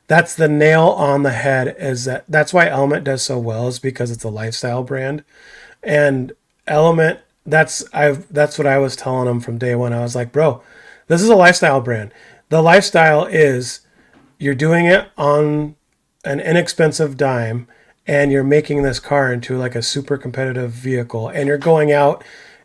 That's the nail on the head, is that's why Element does so well, is because it's a lifestyle brand. And Element, that's what I was telling them from day one. I was like, bro, this is a lifestyle brand. The lifestyle is you're doing it on an inexpensive dime, and you're making this car into like a super competitive vehicle, and you're going out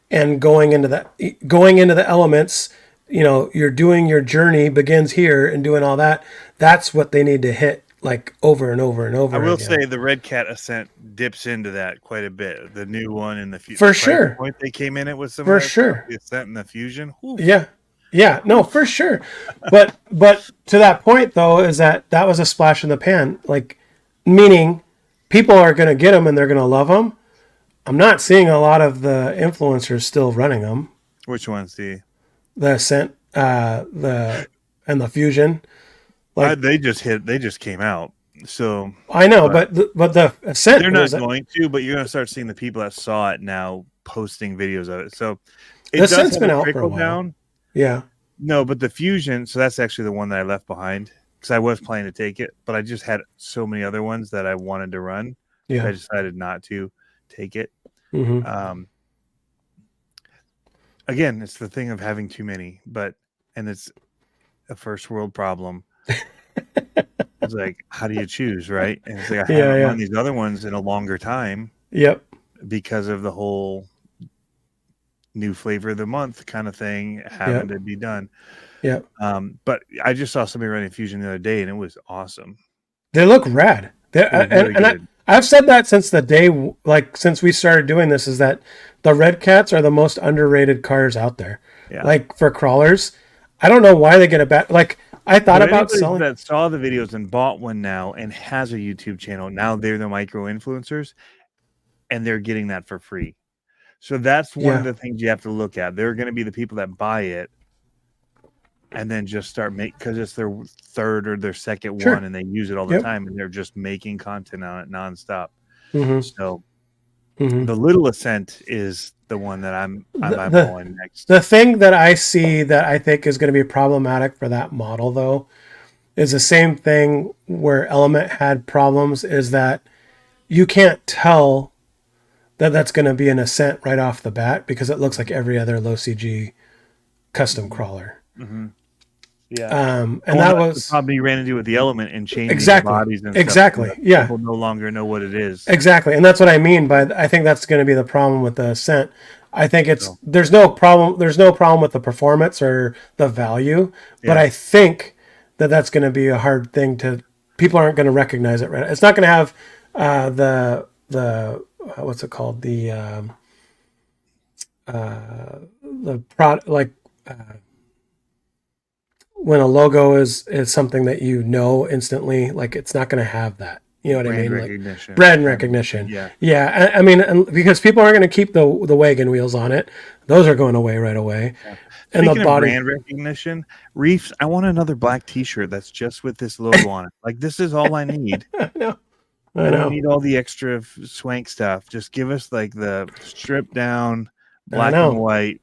and going into the elements. You're doing your journey begins here and doing all that. That's what they need to hit like over and over and over. I will say the Red Cat Ascent dips into that quite a bit. The new one in the for sure. Point they came in it with some for sure. The Ascent and the Fusion. Oof. Yeah, no, for sure. But to that point though, is that was a splash in the pan. Like, meaning people are going to get them and they're going to love them. I'm not seeing a lot of the influencers still running them. Which ones? The Ascent, the Fusion. Like, they just came out. So I know, but the Ascent, they're not going to, but you're going to start seeing the people that saw it now posting videos of it. So the Ascent's been out for a while. Down. Yeah. No, but the Fusion, so that's actually the one that I left behind, because I was planning to take it, but I just had so many other ones that I wanted to run. Yeah. I decided not to take it. Mm-hmm. Again, it's the thing of having too many, and it's a first world problem. It's like, how do you choose, right? And it's like, I haven't run these other ones in a longer time. Yep. Because of the whole new flavor of the month kind of thing having to be done. Yep. But I just saw somebody running Fusion the other day, and it was awesome. They look rad. I've said that since the day, like since we started doing this, is that the Red Cats are the most underrated cars out there. Yeah. Like for crawlers, I don't know why they get a bad. Like I thought But about anybody selling. that saw the videos and bought one now and has a YouTube channel, now they're the micro influencers, and they're getting that for free. So that's one of the things you have to look at. They're going to be the people that buy it and then just start because it's their third or their second one, and they use it all the time, and they're just making content on it nonstop. So the Little Ascent is the one that I'm eyeballing next. The thing that I see that I think is going to be problematic for that model, though, is the same thing where Element had problems, is that you can't tell that that's going to be an Ascent right off the bat because it looks like every other low CG custom crawler. Yeah, and that was the problem you ran into with the Element and changing the bodies and exactly. stuff. Yeah, people no longer know what it is. Exactly, and that's what I mean by. I think that's going to be the problem with the Ascent. I think there's no problem. There's no problem with the performance or the value, but I think that that's going to be a hard thing to. People aren't going to recognize it. Right, it's not going to have the what's it called, the product, like when a logo is something that you know instantly, like it's not going to have that. You know what I mean? Recognition. Like brand recognition. Yeah. Yeah. I mean, because people aren't going to keep the wagon wheels on it. Those are going away right away. Yeah. And Speaking the body. Of brand recognition, Reefs, I want another black T-shirt that's just with this logo on it. Like, this is all I need. I know. I don't need all the extra swank stuff. Just give us like the stripped down black and white.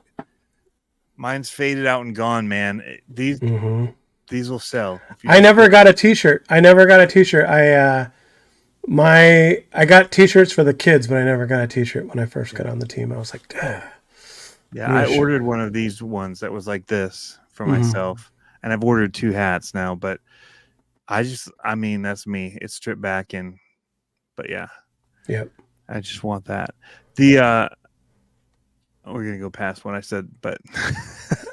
Mine's faded out and gone, man. These will sell. I never got a T-shirt. I got T-shirts for the kids, but I never got a T-shirt when I first got on the team. I was like, duh. Yeah, I ordered one of these ones that was like this for myself, and I've ordered 2 hats now. But I mean, that's me. It's stripped back and, but yeah, I just want that. We're gonna go past what I said, but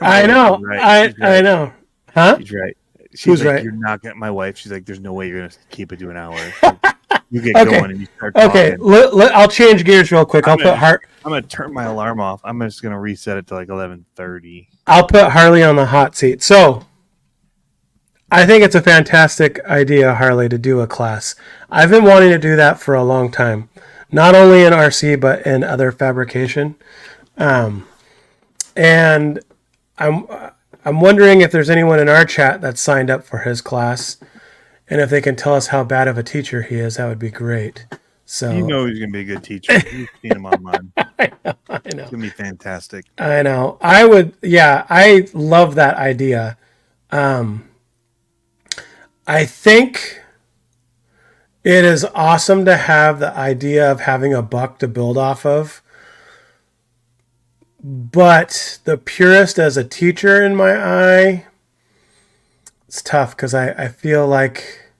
I know, right. I know, huh? She's right. Who's like, right? You're not gonna. My wife. She's like, there's no way you're gonna keep it to an hour. You get going and you start talking. Okay, I'll change gears real quick. I'm gonna turn my alarm off. I'm just gonna reset it to like 11:30. I'll put Harley on the hot seat. So I think it's a fantastic idea, Harley, to do a class. I've been wanting to do that for a long time, not only in RC but in other fabrication. And I'm wondering if there's anyone in our chat that's signed up for his class, and if they can tell us how bad of a teacher he is, that would be great. So he's gonna be a good teacher. You've seen him online. I know. It's gonna be fantastic. I know. I would. Yeah, I love that idea. I think it is awesome to have the idea of having a buck to build off of. But the purist as a teacher in my eye, it's tough because I feel like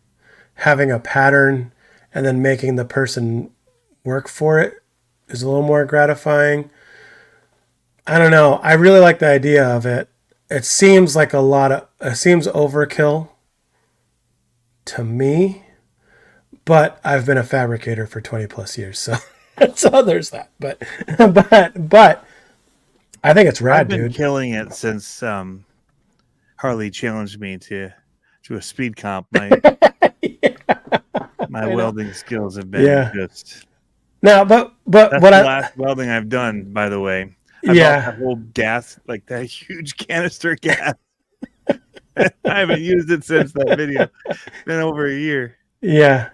having a pattern and then making the person work for it is a little more gratifying. I don't know. I really like the idea of it. It seems like it seems overkill to me, but I've been a fabricator for 20 plus years. So there's that, but I think it's rad, I've been dude. Killing it since Harley challenged me to a speed comp. My welding skills have been just now, but that's the last welding I've done, by the way. I bought that whole gas, like that huge canister gas. I haven't used it since that video. It's been over a year. Yeah.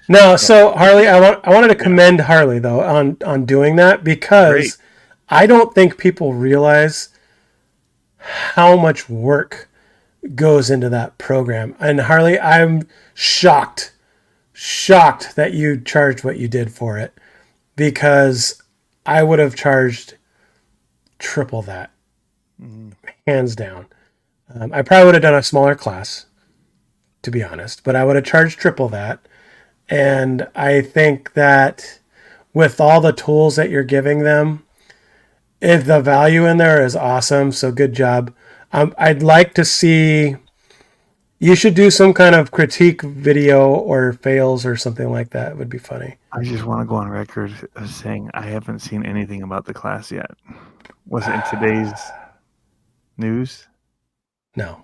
No, so Harley, I wanted to commend Harley though on doing that, because I don't think people realize how much work goes into that program. And Harley, I'm shocked that you charged what you did for it, because I would have charged triple that, hands down. I probably would have done a smaller class, to be honest, but I would have charged triple that. And I think that with all the tools that you're giving them, if the value in there is awesome. So good job. I'd like to see You should do some kind of critique video or fails or something like that. It would be funny. I just want to go on record as saying I haven't seen anything about the class yet. Was it in today's news? No.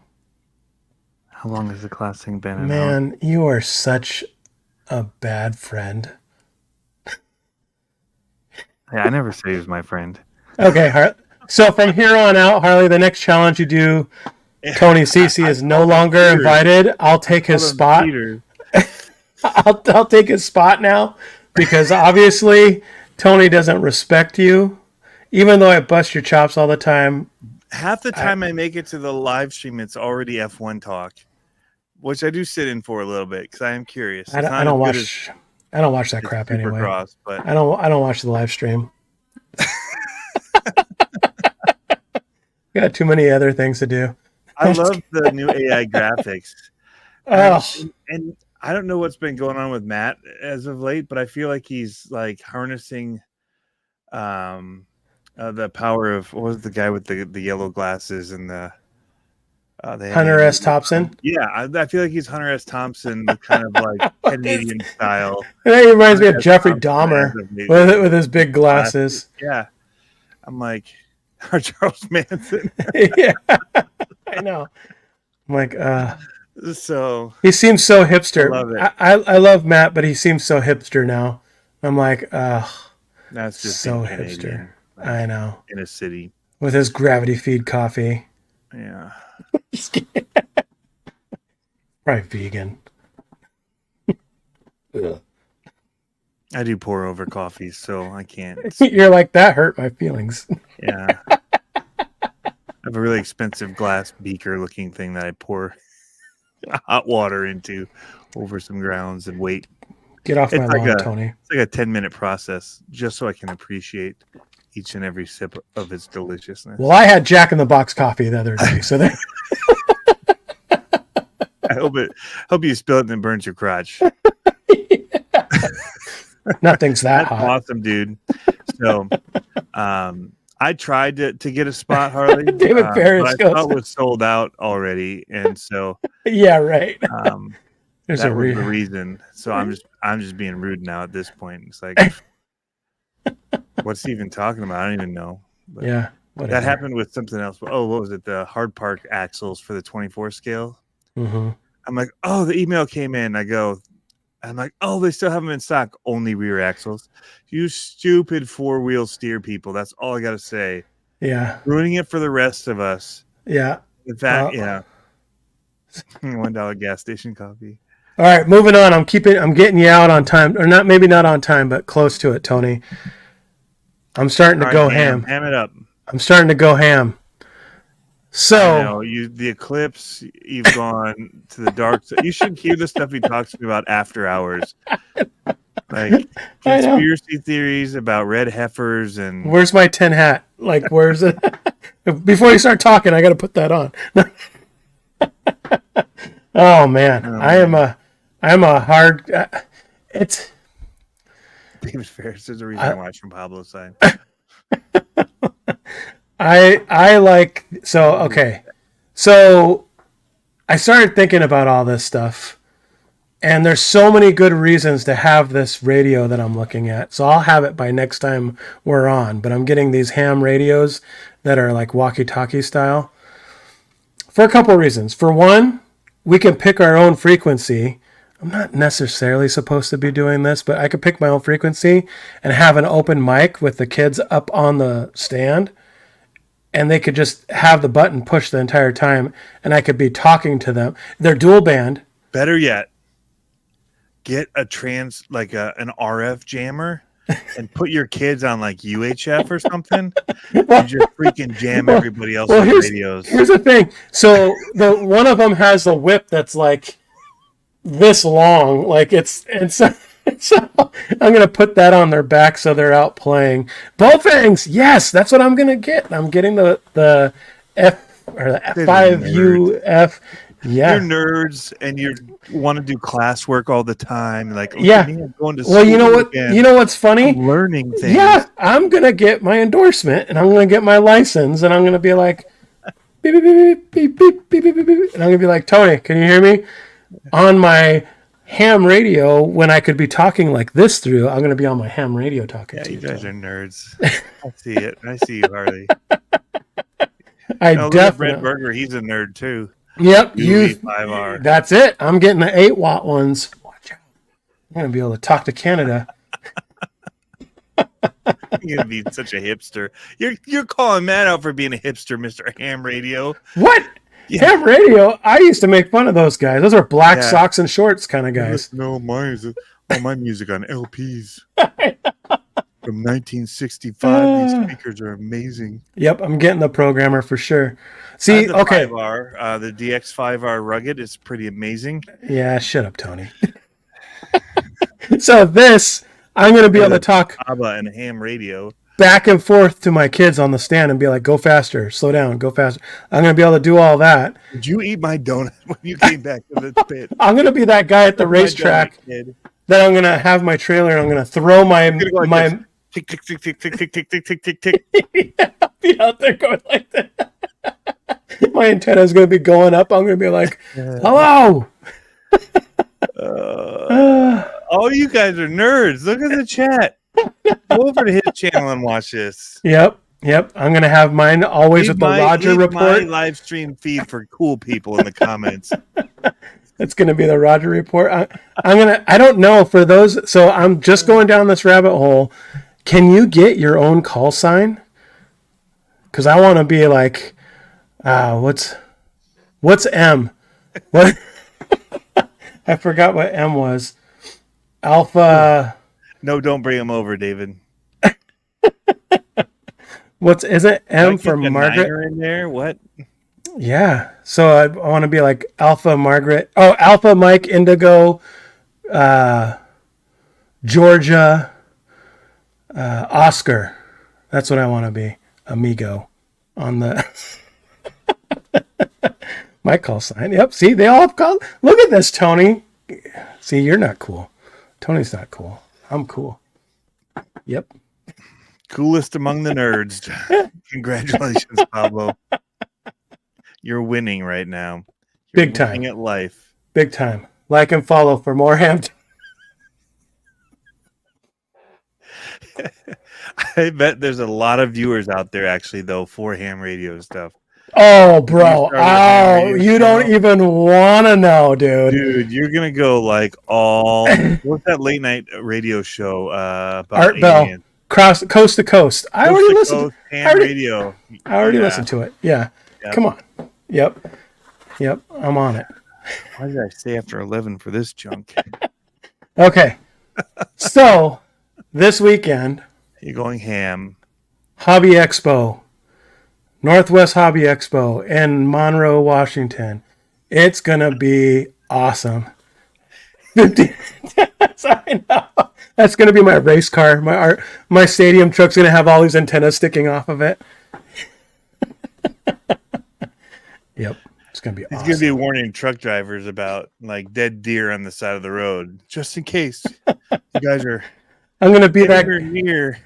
How long has the class thing been out? Man, you are such a bad friend. Yeah, I never say he was my friend. Okay, so from here on out, Harley, the next challenge you do, Tony Cece is no longer invited. I'll take his spot. I'll take his spot now because obviously Tony doesn't respect you, even though I bust your chops all the time. Half the time I make it to the live stream, it's already F1 talk, which I do sit in for a little bit because I am curious. I don't watch that crap anyway. But I don't watch the live stream. Got too many other things to do. I love the new AI graphics. And I don't know what's been going on with Matt as of late, but I feel like he's like harnessing the power of what was the guy with the yellow glasses and the Hunter S. Thompson. Yeah, I feel like he's Hunter S. Thompson, kind of like Canadian style. He reminds me of Jeffrey Dahmer with his big glasses. Yeah, I'm like, or Charles Manson. Yeah, I know. I'm like, so he seems so hipster. I love it. I love Matt, but he seems so hipster now. I'm like, that's just so Canadian, hipster. like, I know. In a city with his gravity feed coffee. Yeah. Probably vegan. I do pour over coffee, so I can't. You're like, that hurt my feelings. Yeah. I have a really expensive glass beaker looking thing that I pour hot water into over some grounds and wait. Get off my lawn, Tony. It's like a 10-minute process just so I can appreciate each and every sip of its deliciousness. Well, I had Jack in the Box coffee the other day, so there. I hope you spill it and it burns your crotch. Nothing's that hot. Awesome, dude. So, I tried to get a spot, Harley. David Ferris I thought it was sold out already, and so yeah, right. There's that was the reason. So I'm just being rude now at this point. It's like, what's he even talking about? I don't even know. But yeah, whatever. That happened with something else. Oh, what was it? The hard park axles for the 24 scale. Mm-hmm. I'm like, oh, the email came in. I'm like, oh, they still have them in stock. Only rear axles. You stupid four-wheel steer people. That's all I got to say. Yeah. Ruining it for the rest of us. Yeah. In fact, yeah. $1 gas station coffee. All right, moving on. I'm getting you out on time. Or maybe not on time, but close to it, Tony. I'm starting to go ham. Ham it up. I'm starting to go ham. So the Eclipse, you've gone to the dark side. You should hear the stuff he talks to me about after hours. Like conspiracy theories about red heifers and where's my tin hat? Like, where's it? Before you start talking, I got to put that on. Oh man, I am a hard. It's David Ferris. There's a reason I watch from Pablo's side. I like so okay. So I started thinking about all this stuff, and there's so many good reasons to have this radio that I'm looking at. So I'll have it by next time we're on. But I'm getting these ham radios that are like walkie-talkie style for a couple of reasons. For one, we can pick our own frequency. I'm not necessarily supposed to be doing this, but I could pick my own frequency and have an open mic with the kids up on the stand. And they could just have the button pushed the entire time, and I could be talking to them. They're dual band. Better yet, get a an RF jammer and put your kids on like UHF or something. And just freaking jam everybody else's radios. Here's the thing. So one of them has a whip that's like this long, so I'm gonna put that on their back so they're out playing. Bowfangs, yes, that's what I'm gonna get. I'm getting the F or the F5UF. Yeah, you're nerds and you want to do classwork all the time. Like, yeah, going to well, you know what? You know what's funny? I'm learning things. Yeah, I'm gonna get my endorsement and I'm gonna get my license and I'm gonna be like, beep, beep, beep, beep, beep, beep, beep, beep, beep. And I'm going to be like, Tony, can you hear me? On my ham radio, when I could be talking like this through, I'm going to be on my ham radio talking to you. You guys Tony. are nerds. I see it. I see you, Harley. I Look at definitely. Brett Berger. He's a nerd too. Yep. UV5R. That's it. I'm getting the 8-watt ones. Watch out. I'm going to be able to talk to Canada. You're gonna be such a hipster. You're calling Matt out for being a hipster, Mr. Ham Radio. What? Yeah. Ham radio? I used to make fun of those guys. Those are black socks and shorts kind of guys. No, my music on LPs from 1965. These speakers are amazing. Yep, I'm getting the programmer for sure. See, the okay. 5R, the DX5R rugged is pretty amazing. Yeah, shut up, Tony. So this, I'm going to be able to talk ABBA and ham radio back and forth to my kids on the stand and be like, go faster, slow down, go faster. I'm going to be able to do all that. Did you eat my donut when you came back to the pit? I'm going to be that guy at the racetrack that I'm going to have my trailer and I'm going to throw my tick tick tick tick tick tick tick tick tick tick tick. Yeah, I'll be out there going like that. My antenna is going to be going up. I'm going to be like, hello. Oh, you guys are nerds. Look at the chat. Go over to his channel and watch this. Yep. I'm going to have mine always with the Roger report. My live stream feed for cool people in the comments. It's going to be the Roger report. I don't know for those. So I'm just going down this rabbit hole. Can you get your own call sign? Because I want to be like, what's M? What? I forgot what M was. Alpha. No, don't bring him over, David. Is it M for Margaret? In there? What? Yeah. So I want to be like Alpha Margaret. Oh, Alpha Mike Indigo, Georgia, Oscar. That's what I want to be. Amigo on the my call sign. Yep. See, they all have call. Look at this, Tony. See, you're not cool. Tony's not cool. I'm cool. Yep. Coolest among the nerds. Congratulations, Pablo. You're winning right now. You're Big time. Winning at life. Big time. Like and follow for more ham. I bet there's a lot of viewers out there actually though for ham radio stuff. Oh, bro. Oh, you don't even want to know, dude. Dude, you're going to go like all... What's that late night radio show about Art Bell. Coast to Coast. I already listened. Ham radio. I already listened to it. Yeah. Yep. Come on. Yep. I'm on it. Why did I stay after 11 for this junk? Okay. So, this weekend... You're going ham. Hobby Expo. Northwest Hobby Expo in Monroe, Washington. It's going to be awesome. I know. That's going to be my race car. My stadium truck's going to have all these antennas sticking off of it. Yep. It's going to be awesome. It's going to be warning truck drivers about like dead deer on the side of the road. Just in case you guys are I'm going to be that near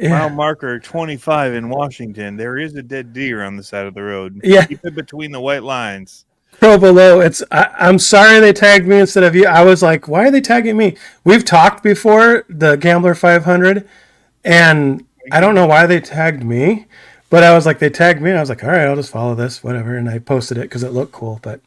mile marker 25 in Washington. There is a dead deer on the side of the road. Yeah. Keep it between the white lines. Crow below. I'm sorry they tagged me instead of you. I was like, why are they tagging me? We've talked before, the Gambler 500, and I don't know why they tagged me, but I was like, they tagged me, and I was like, all right, I'll just follow this, whatever, and I posted it because it looked cool, but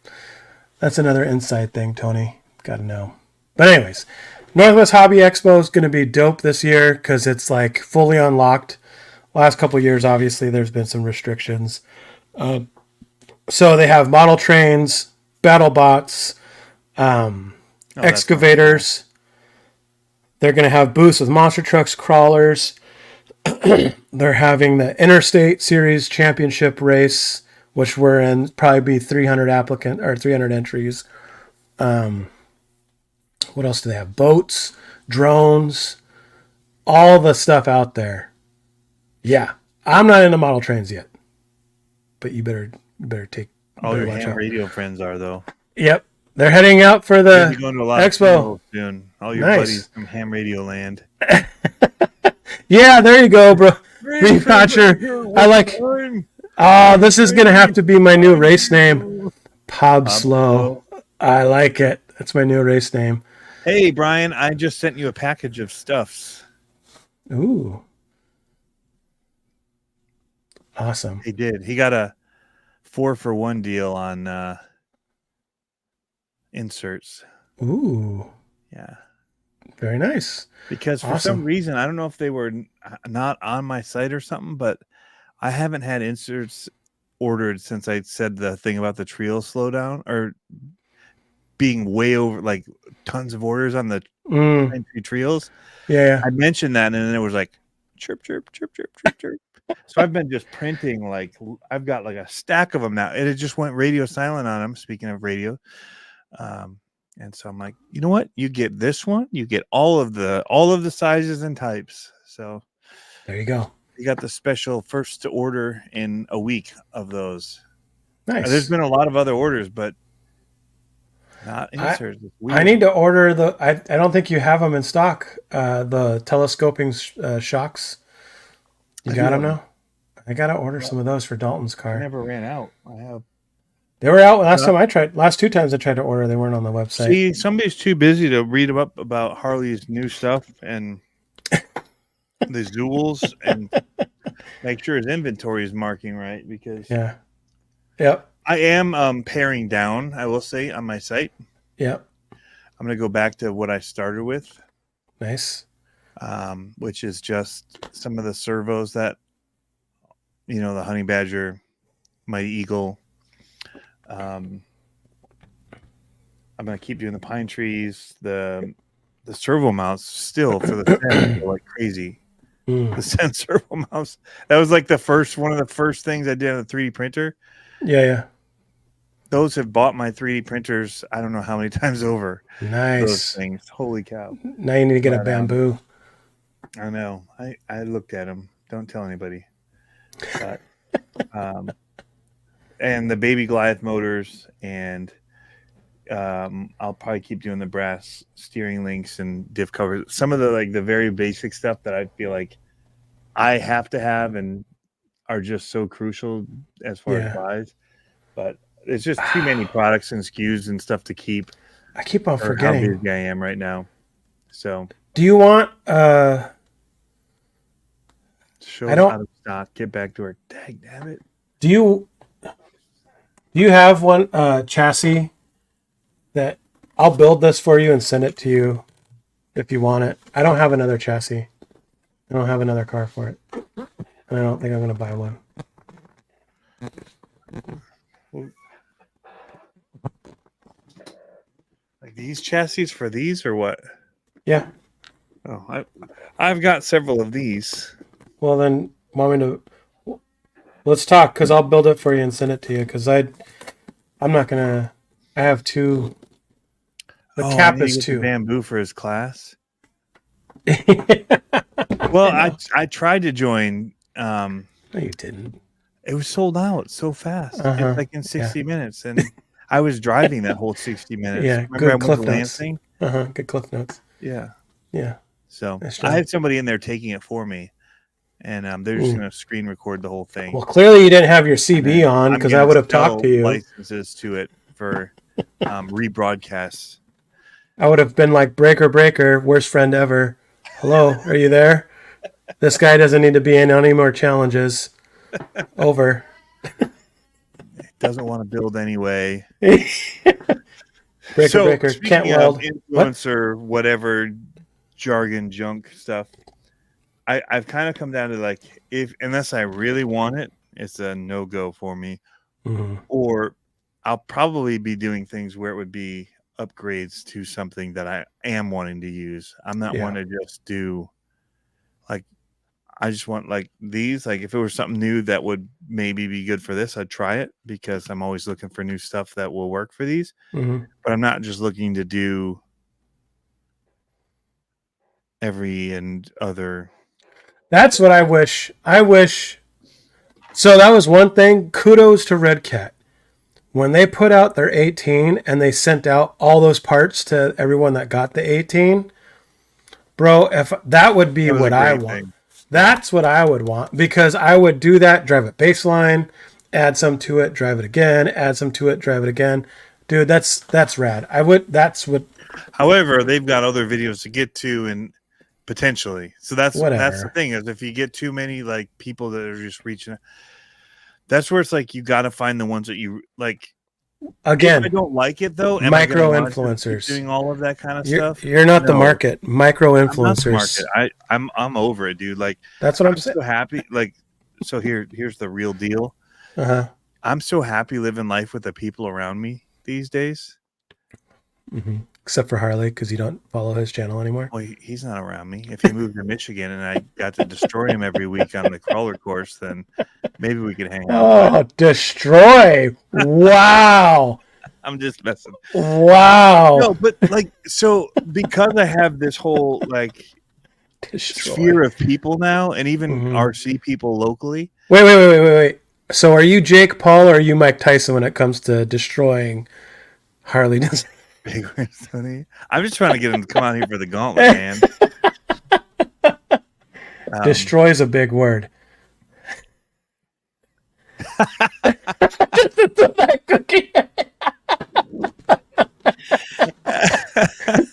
that's another inside thing, Tony. Got to know. But anyways, Northwest Hobby Expo is going to be dope this year because it's like fully unlocked. Last couple of years, obviously, there's been some restrictions. So they have model trains, battle bots, excavators. They're going to have booths with monster trucks, crawlers. They're having the Interstate Series Championship race, which we're in, probably be 300 entries. What else do they have? Boats, drones, all the stuff out there. Yeah, I'm not into model trains yet, but you better take. All your ham radio friends are though. Yep, they're heading out for the going to a lot expo of soon. All your buddies from ham radio land. Yeah, there you go, bro. Roger. Oh, this is gonna have to be my new race name, Pablo. I like it. That's my new race name. Hey, Brian, I just sent you a package of stuffs. Ooh, awesome. He did. He got a 4-for-1 deal on inserts. Ooh, Yeah. very nice. Because for Awesome. some reason, I don't know if they were not on my site or something, but I haven't had inserts ordered since I said the thing about the trio slowdown or being way over, like tons of orders on the pine tree trios. Yeah. I mentioned that, and then it was like chirp, chirp, chirp, chirp, chirp, chirp. So I've been just printing, like I've got like a stack of them now. And it just went radio silent on them. Speaking of radio. And so I'm like, you know what? You get this one, you get all of the sizes and types. So There you go. you got the special first to order in a week of those. Nice. There's been a lot of other orders, but not inserts. I need to order the. I don't think you have them in stock. The telescoping shocks. You got them now? I gotta order some of those for Dalton's I car. never ran out. I have. They were out last time I tried. Last 2 times I tried to order, they weren't on the website. See, somebody's too busy to read up about Harley's new stuff and the Zools and make sure his inventory is marking right, because Yep. I am paring down, I will say, on my site. Yep. I'm going to go back to what I started with. Nice. Which is just some of the servos that, the Honey Badger, Mighty Eagle. I'm going to keep doing the pine trees, the servo mounts still for the Sen, like crazy. The Sen servo mounts. That was like one of the first things I did on the 3D printer. Yeah. Those have bought my 3D printers I don't know how many times over. Nice. Those things. Holy cow. Now you need to get a bamboo. I know. I looked at them. Don't tell anybody. But, and the baby Goliath motors, and I'll probably keep doing the brass steering links and diff covers. Some of the very basic stuff that I feel like I have to have and are just so crucial as far as buys. But it's just too many products and SKUs and stuff to keep. I keep on forgetting how busy I am right now. So do you want show out of stock, get back to her. Dang damn it. Do you have one chassis that I'll build this for you and send it to you if you want it? I don't have another chassis. I don't have another car for it. And I don't think I'm going to buy one. Like these chassis for these or what? Yeah. Oh, I've got several of these. Well, then, want me to... Let's talk, because I'll build it for you and send it to you, because I'm not going to... I have 2... The cap is 2. Bamboo for his class. Well, I tried to join. No, you didn't. It was sold out so fast. Uh-huh. It's like in 60 minutes, and I was driving that whole 60 minutes. Yeah, Remember good cliff notes. Lansing? Good cliff notes. Yeah. So I had somebody in there taking it for me, and they're just going to screen record the whole thing. Well, clearly you didn't have your CB on, because I would have talked to you. Licenses to it for rebroadcasts. I would have been like, breaker, worst friend ever. Hello, are you there? This guy doesn't need to be in any more challenges. Over. Doesn't want to build anyway. breaker, can't weld. Influencer, whatever jargon junk stuff. I've kind of come down to like, unless I really want it, it's a no-go for me. Mm-hmm. Or I'll probably be doing things where it would be upgrades to something that I am wanting to use. I'm not wanting to just do like, I just want like these, like if it was something new that would maybe be good for this, I'd try it, because I'm always looking for new stuff that will work for these. Mm-hmm. But I'm not just looking to do every and other. That's what I wish. So that was one thing. Kudos to Red Cat. When they put out their 18 and they sent out all those parts to everyone that got the 18, bro, if that would be what I want. That's what I would want, because I would do that, drive it baseline, add some to it, drive it again, add some to it, drive it again. Dude, that's rad. That's what. However, they've got other videos to get to and potentially. So that's the Whatever. thing, is if you get too many like people that are just reaching, that's where it's like you got to find the ones that you like. If I Again, don't like it though, am I micro going to want to keep influencers. doing all of that kind of You're stuff? you're not the No, market. Micro I'm not the influencers. market. I'm over it, dude. Like That's what I'm I'm saying. so happy. Like, so here's the real deal. Uh-huh. I'm so happy living life with the people around me these days. Mm-hmm. Except for Harley, because you don't follow his channel anymore. Well, he's not around me. If he moved to Michigan and I got to destroy him every week on the crawler course, then maybe we could hang out. Oh, destroy! Wow! I'm just messing. Wow! No, but like, so because I have this whole like Destroy. sphere of people now, and even Mhm. RC people locally. Wait. So are you Jake Paul or are you Mike Tyson when it comes to destroying Harley? Big words, Tony. I'm just trying to get him to come out here for the gauntlet, man. Destroy is a big word. Just throw that cookie.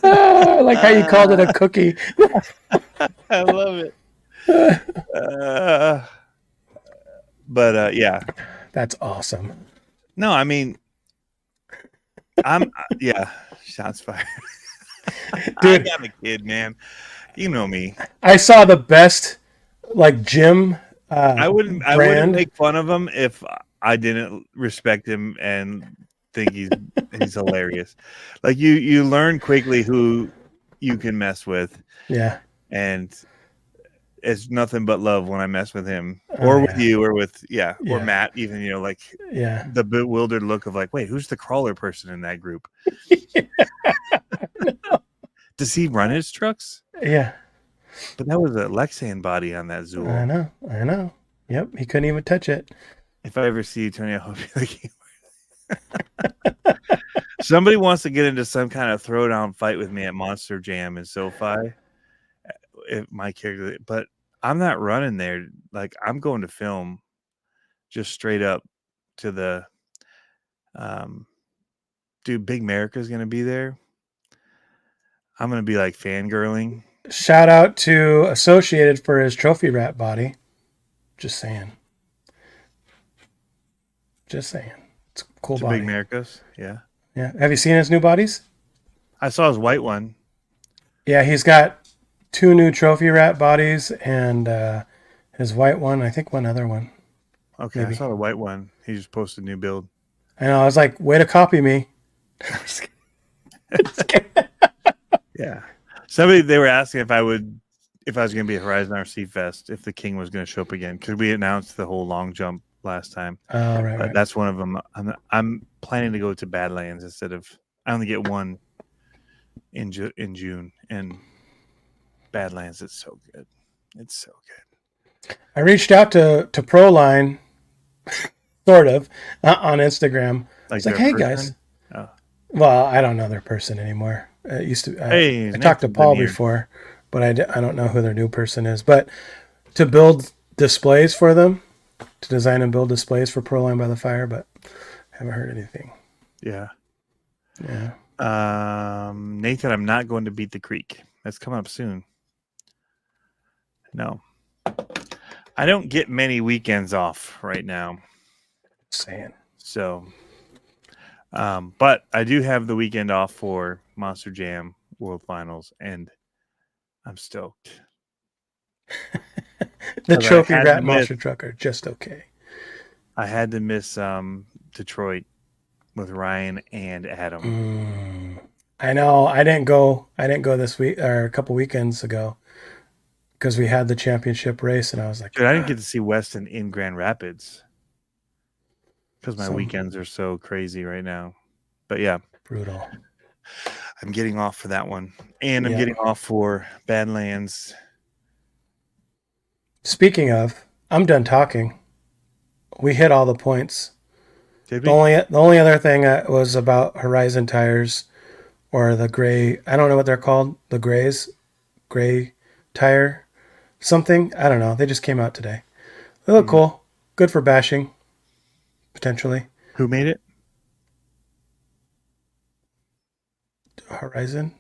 I like how you called it a cookie. I love it. But yeah. That's awesome. No, I mean, yeah, shots fired. Dude. I got a kid, man. You know me. I saw the best like gym I wouldn't brand. make fun of him if I didn't respect him and think he's hilarious. Like you learn quickly who you can mess with. Yeah. And it's nothing but love when I mess with him or with you or with or Matt, even, you know, like the bewildered look of like, wait, who's the crawler person in that group? Does he run his trucks? Yeah. But that was a Lexan body on that Zool. I know. Yep, he couldn't even touch it. If I ever see you, Tony, I hope you like somebody wants to get into some kind of throwdown fight with me at Monster Jam in SoFi. If my character, but I'm not running there. Like, I'm going to film just straight up to the dude, Big America's gonna be there. I'm gonna be like fangirling. Shout out to Associated for his trophy rat body. Just saying. It's a cool body. Big America's, yeah. Have you seen his new bodies? I saw his white one. Yeah, he's got 2 new trophy rat bodies and his white one. I think one other one. Okay, maybe. I saw the white one. He just posted a new build. I know. I was like, way to copy me. Yeah. They were asking if I was going to be at Horizon RC Fest, if the King was going to show up again, because we announced the whole long jump last time. Oh, right. That's one of them. I'm planning to go to Badlands instead of. I only get one in June, and Badlands is so good. It's so good. I reached out to Proline, sort of, on Instagram. It's like, hey guys. Oh. Well, I don't know their person anymore. It used to. I talked to Paul before, but I don't know who their new person is. But to build displays for them, to design and build displays for Proline by the Fire, but haven't heard anything. Yeah. Yeah. Nathan, I'm not going to Beat the Creek. That's coming up soon. No. I don't get many weekends off right now. Saying. So, but I do have the weekend off for Monster Jam World Finals, and I'm stoked. The trophy rat monster truck are just okay. I had to miss Detroit with Ryan and Adam. I know. I didn't go this week or a couple weekends ago because we had the championship race, and I was like, dude, I didn't get to see Weston in Grand Rapids because my weekends are so crazy right now. But yeah, brutal. I'm getting off for that one, and I'm getting off for Badlands. Speaking of, I'm done talking. We hit all the points. Did we? The only other thing was about Horizon tires, or the gray. I don't know what they're called. The gray tire something. I don't know. They just came out today. They look cool. Good for bashing, potentially. Who made it? Horizon.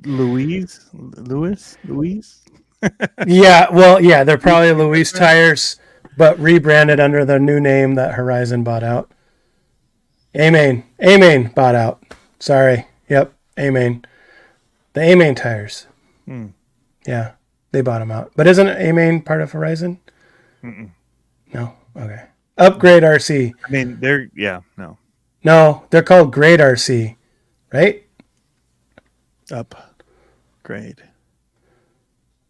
Louise. Yeah, well, yeah, they're probably Louise tires, but rebranded under the new name that Horizon bought out. A-Main bought out. Sorry. Yep, A-Main. The A-Main tires. Yeah, they bought them out. But isn't A-Main part of Horizon? Mm-mm. No? Okay. Upgrade RC. I mean, no. No, they're called Grade RC, right? Upgrade.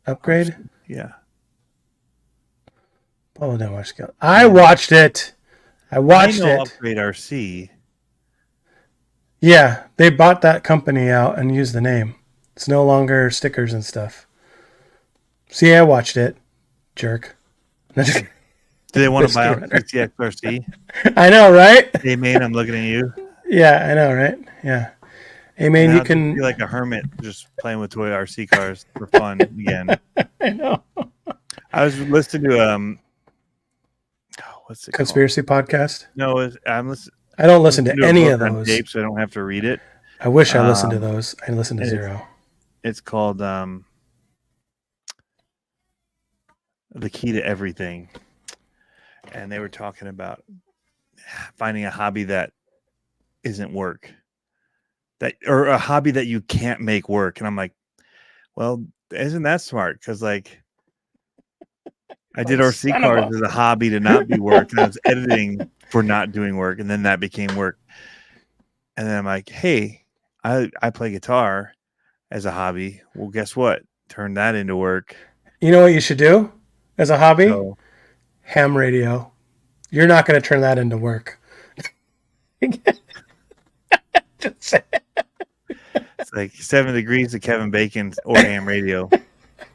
Upgrade? Yeah. Oh, didn't watch it. I watched it. I watched it. Upgrade RC. Yeah, they bought that company out and used the name. It's no longer stickers and stuff. See, I watched it. Jerk. Do they want to buy out CTXRC? I know, right? Hey, man, I'm looking at you. Yeah, I know, right? Yeah. Hey, man, Now you can... be like a hermit just playing with toy RC cars for fun again. I know. I was listening to what's it Conspiracy called? podcast? No, I'm listening. I don't listen to any of on those. tape, so I don't have to read it. I wish I listened to those. I listened to zero. It's called The Key to Everything. And they were talking about finding a hobby that isn't work. Or a hobby that you can't make work. And I'm like, well, isn't that smart? Because like I did RC cars as a hobby to not be work, and I was editing for not doing work, and then that became work. And then I'm like, hey, I play guitar as a hobby. Well, guess what? Turn that into work. You know what you should do as a hobby? So, Ham radio. You're not going to turn that into work. Just say it. it's like 7 degrees to Kevin Bacon or ham radio.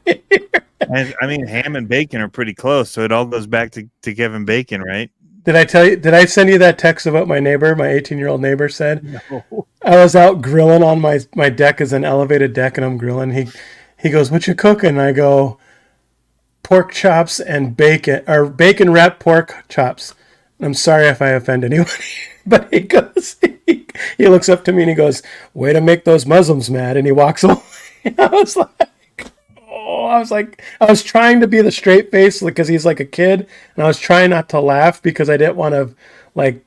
And I mean, ham and bacon are pretty close, so it all goes back to Kevin Bacon, right? Did I tell you? Did I send you that text about my neighbor? My 18-year-old neighbor said, No. I was out grilling on my deck, is an elevated deck, and I'm grilling. He goes, "What you cooking?" And I go, "Pork chops and bacon, or bacon wrapped pork chops." I'm sorry if I offend anyone, but he goes, he looks up to me and he goes, "Way to make those Muslims mad," and he walks away. I was like, I was trying to be the straight face because he's like a kid, and I was trying not to laugh because I didn't want to like.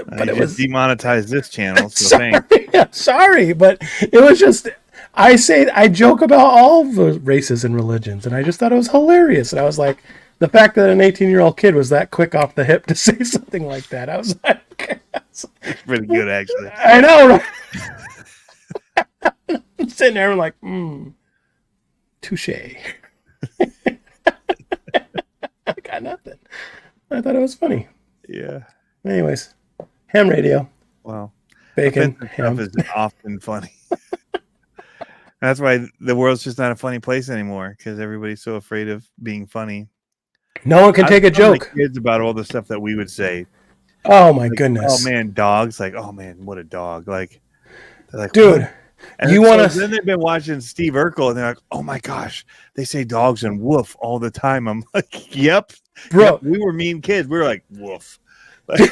But it was demonetized this channel. So sorry, sorry, but it was just. I joke about all the races and religions, and I just thought it was hilarious. And I was like, the fact that an 18-year-old kid was that quick off the hip to say something like that, I was like, it's pretty good, actually. I know, right? I'm sitting there, I'm like, touche. I got nothing. I thought it was funny. Yeah. Anyways, ham radio. Wow. Bacon. Ham is often funny. That's why the world's just not a funny place anymore, because everybody's so afraid of being funny. No one can take a joke. Kids about all the stuff that we would say. Oh my goodness. Oh man, dogs. Like, oh man, what a dog. Like, they're like, dude. What? And you want to? Then they've been watching Steve Urkel, and they're like, "Oh my gosh, they say dogs and woof all the time." I'm like, "Yep, bro." Yep, we were mean kids. We were like, "Woof." Like,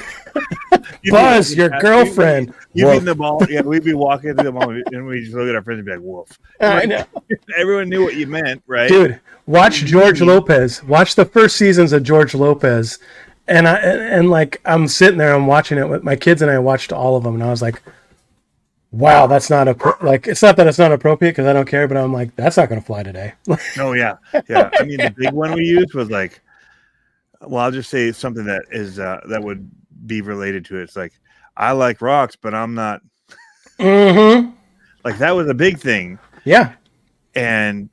Buzz, your girlfriend. You mean the ball? Yeah, we'd be walking to the mall, and we just look at our friends and be like, "Woof." I know. Everyone knew what you meant, right? Dude, watch George Lopez. Watch the first seasons of George Lopez, and like I'm sitting there, I'm watching it with my kids, and I watched all of them, and I was like, wow, that's not like, it's not that it's not appropriate because I don't care, but I'm like, that's not going to fly today. Oh yeah. Yeah. I mean, the big one we used was like, well, I'll just say something that is, that would be related to it. It's like, I like rocks, but I'm not. Mm-hmm. Like that was a big thing. Yeah. And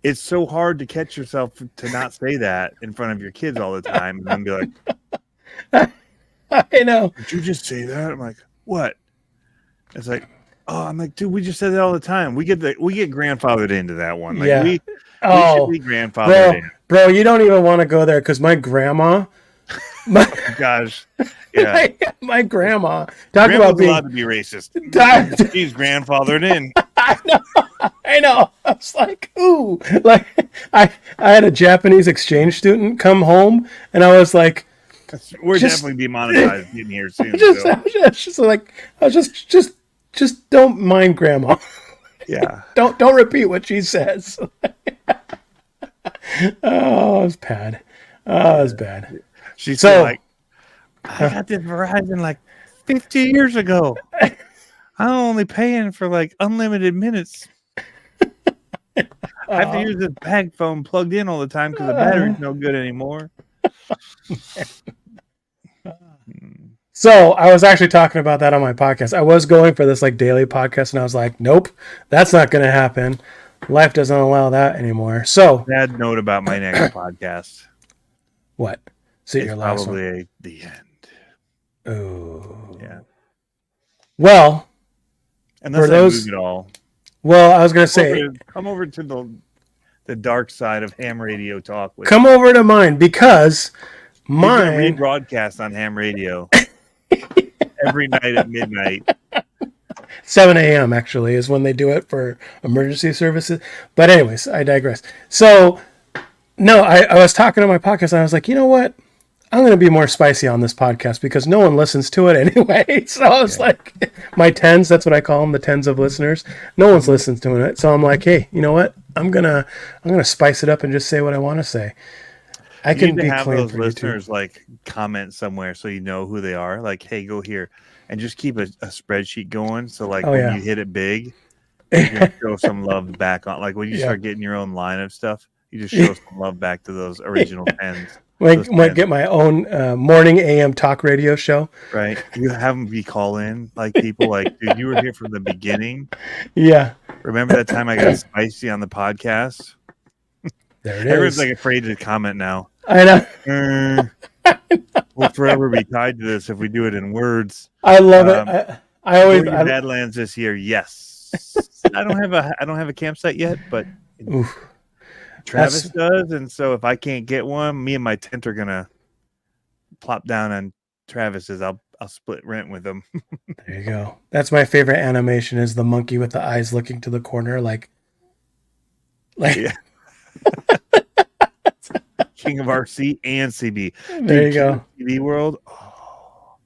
it's so hard to catch yourself to not say that in front of your kids all the time. And then be like, I know. Did you just say that? I'm like, what? It's like, oh, I'm like, dude, we just said that all the time. We get grandfathered into that one. Like, yeah. we should be grandfathered in. Bro, you don't even want to go there because my grandma, gosh. Yeah. My grandma. Talk Grandma's about being allowed to be racist. He's grandfathered in. I know. I was like, ooh. Like I had a Japanese exchange student come home, and I was like, We're just- definitely demonetized in here soon. I was just don't mind grandma. Yeah. Don't repeat what she says. Oh, it was bad. Oh, it was bad. She's So- like, I got this Verizon like 50 years ago. I'm only paying for like unlimited minutes. I have to use this bag phone plugged in all the time because the battery's no good anymore. So I was actually talking about that on my podcast. I was going for this like daily podcast, and I was like, nope, that's not going to happen. Life doesn't allow that anymore. So Bad note about my next podcast. what? See It's your last probably the end. one. Oh, Yeah. Well, Unless For I those- move it all. I was going to say, Come over to the dark side of ham radio talk. come over to mine because He's gonna mine. rebroadcast on ham radio every night at midnight. 7 a.m. actually is when they do it for emergency services. But anyways, I digress. So no, I was talking to my podcast and I was like, you know what? I'm going to be more spicy on this podcast because no one listens to it anyway. So I was like, my tens, that's what I call them, the tens of listeners. No one's listening to it. So I'm like, hey, you know what? I'm gonna spice it up and just say what I want to say. I You can need to be have clean those for you too. listeners like comment somewhere so you know who they are. Like, hey, go here, and just keep a spreadsheet going. So like when you hit it big, you can show some love back on. Like when you start getting your own line of stuff, you just show some love back to those original tens. Might get my own morning AM talk radio show. Right? You have them be call in like people like, dude, you were here from the beginning. Yeah, Remember that time I got spicy on the podcast? there it Everyone's is. like afraid to comment now. I know. We'll forever be tied to this if we do it in words. I love it. I always. Going to Badlands this year, yes. I don't have a campsite yet, but Oof. Travis does, and so if I can't get one, me and my tent are gonna plop down on Travis's. I'll split rent with him. There you go. That's my favorite animation is the monkey with the eyes looking to the corner like Yeah. King of RC and CB. There you go. CB world. Oh.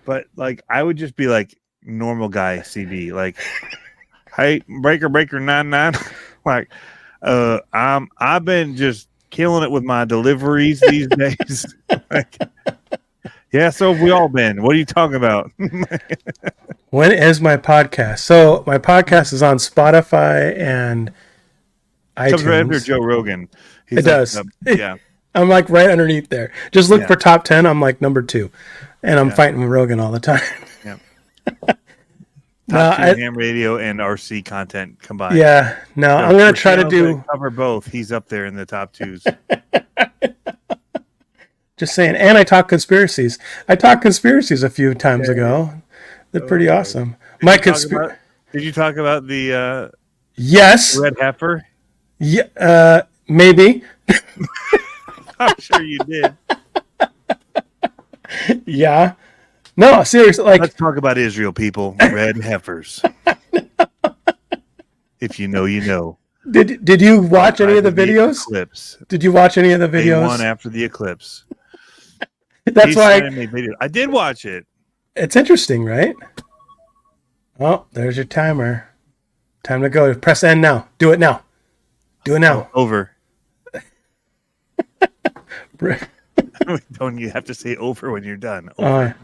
But like I would just be like normal guy CB. Like, hey, breaker 99. Like I've been just killing it with my deliveries these days. Like, yeah, so have we all been. What are you talking about? When is my podcast? So my podcast is on Spotify and iTunes. Comes right after Joe Rogan. He's It does. Yeah. I'm like right underneath there. Just look for top 10. I'm like number 2. And I'm fighting with Rogan all the time. Yeah. No, Top 2 ham radio and RC content combined. Yeah. No, So I'm going to for try to channels do. that cover both. He's up there in the top 2s. Just saying. And I talk conspiracies. I talked conspiracies a few times ago. They're pretty awesome. My conspiracy. Did you talk about the Yes. red heifer? Yeah. Maybe. I'm sure you did. Yeah. No, seriously. Like, Let's talk about Israel, people. Red heifers. If you know, you know. did you watch any of the videos? Eclipse. Did you watch any of the Day one videos? after the eclipse. That's He's why sending me videos. I did watch it. it's interesting, right? Oh, there's your timer. Time to go. Press end now. Do it now. Do it now. Over. Don't you have to say over when you're done? Over.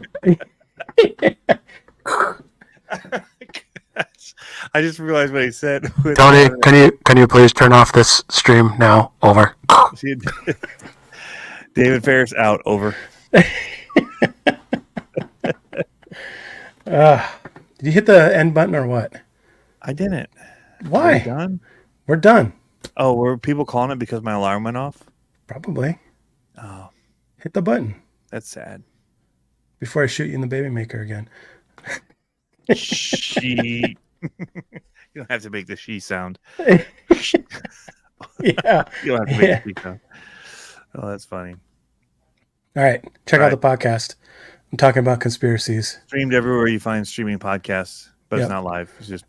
I just realized what he said. Tony, can you please turn off this stream now? Over. David Ferris out. Over. Did you hit the end button or what? I didn't. Why? Are we done? We're done. Oh, were people calling it because my alarm went off? Probably. Oh, Hit the button that's sad. before I shoot you in the baby maker again. She. You don't have to make the she sound. Yeah. You don't have to make the she sound. Oh, that's funny. All right. Check All out the podcast. I'm talking about conspiracies. Streamed everywhere you find streaming podcasts, but Yep. it's not live. It's just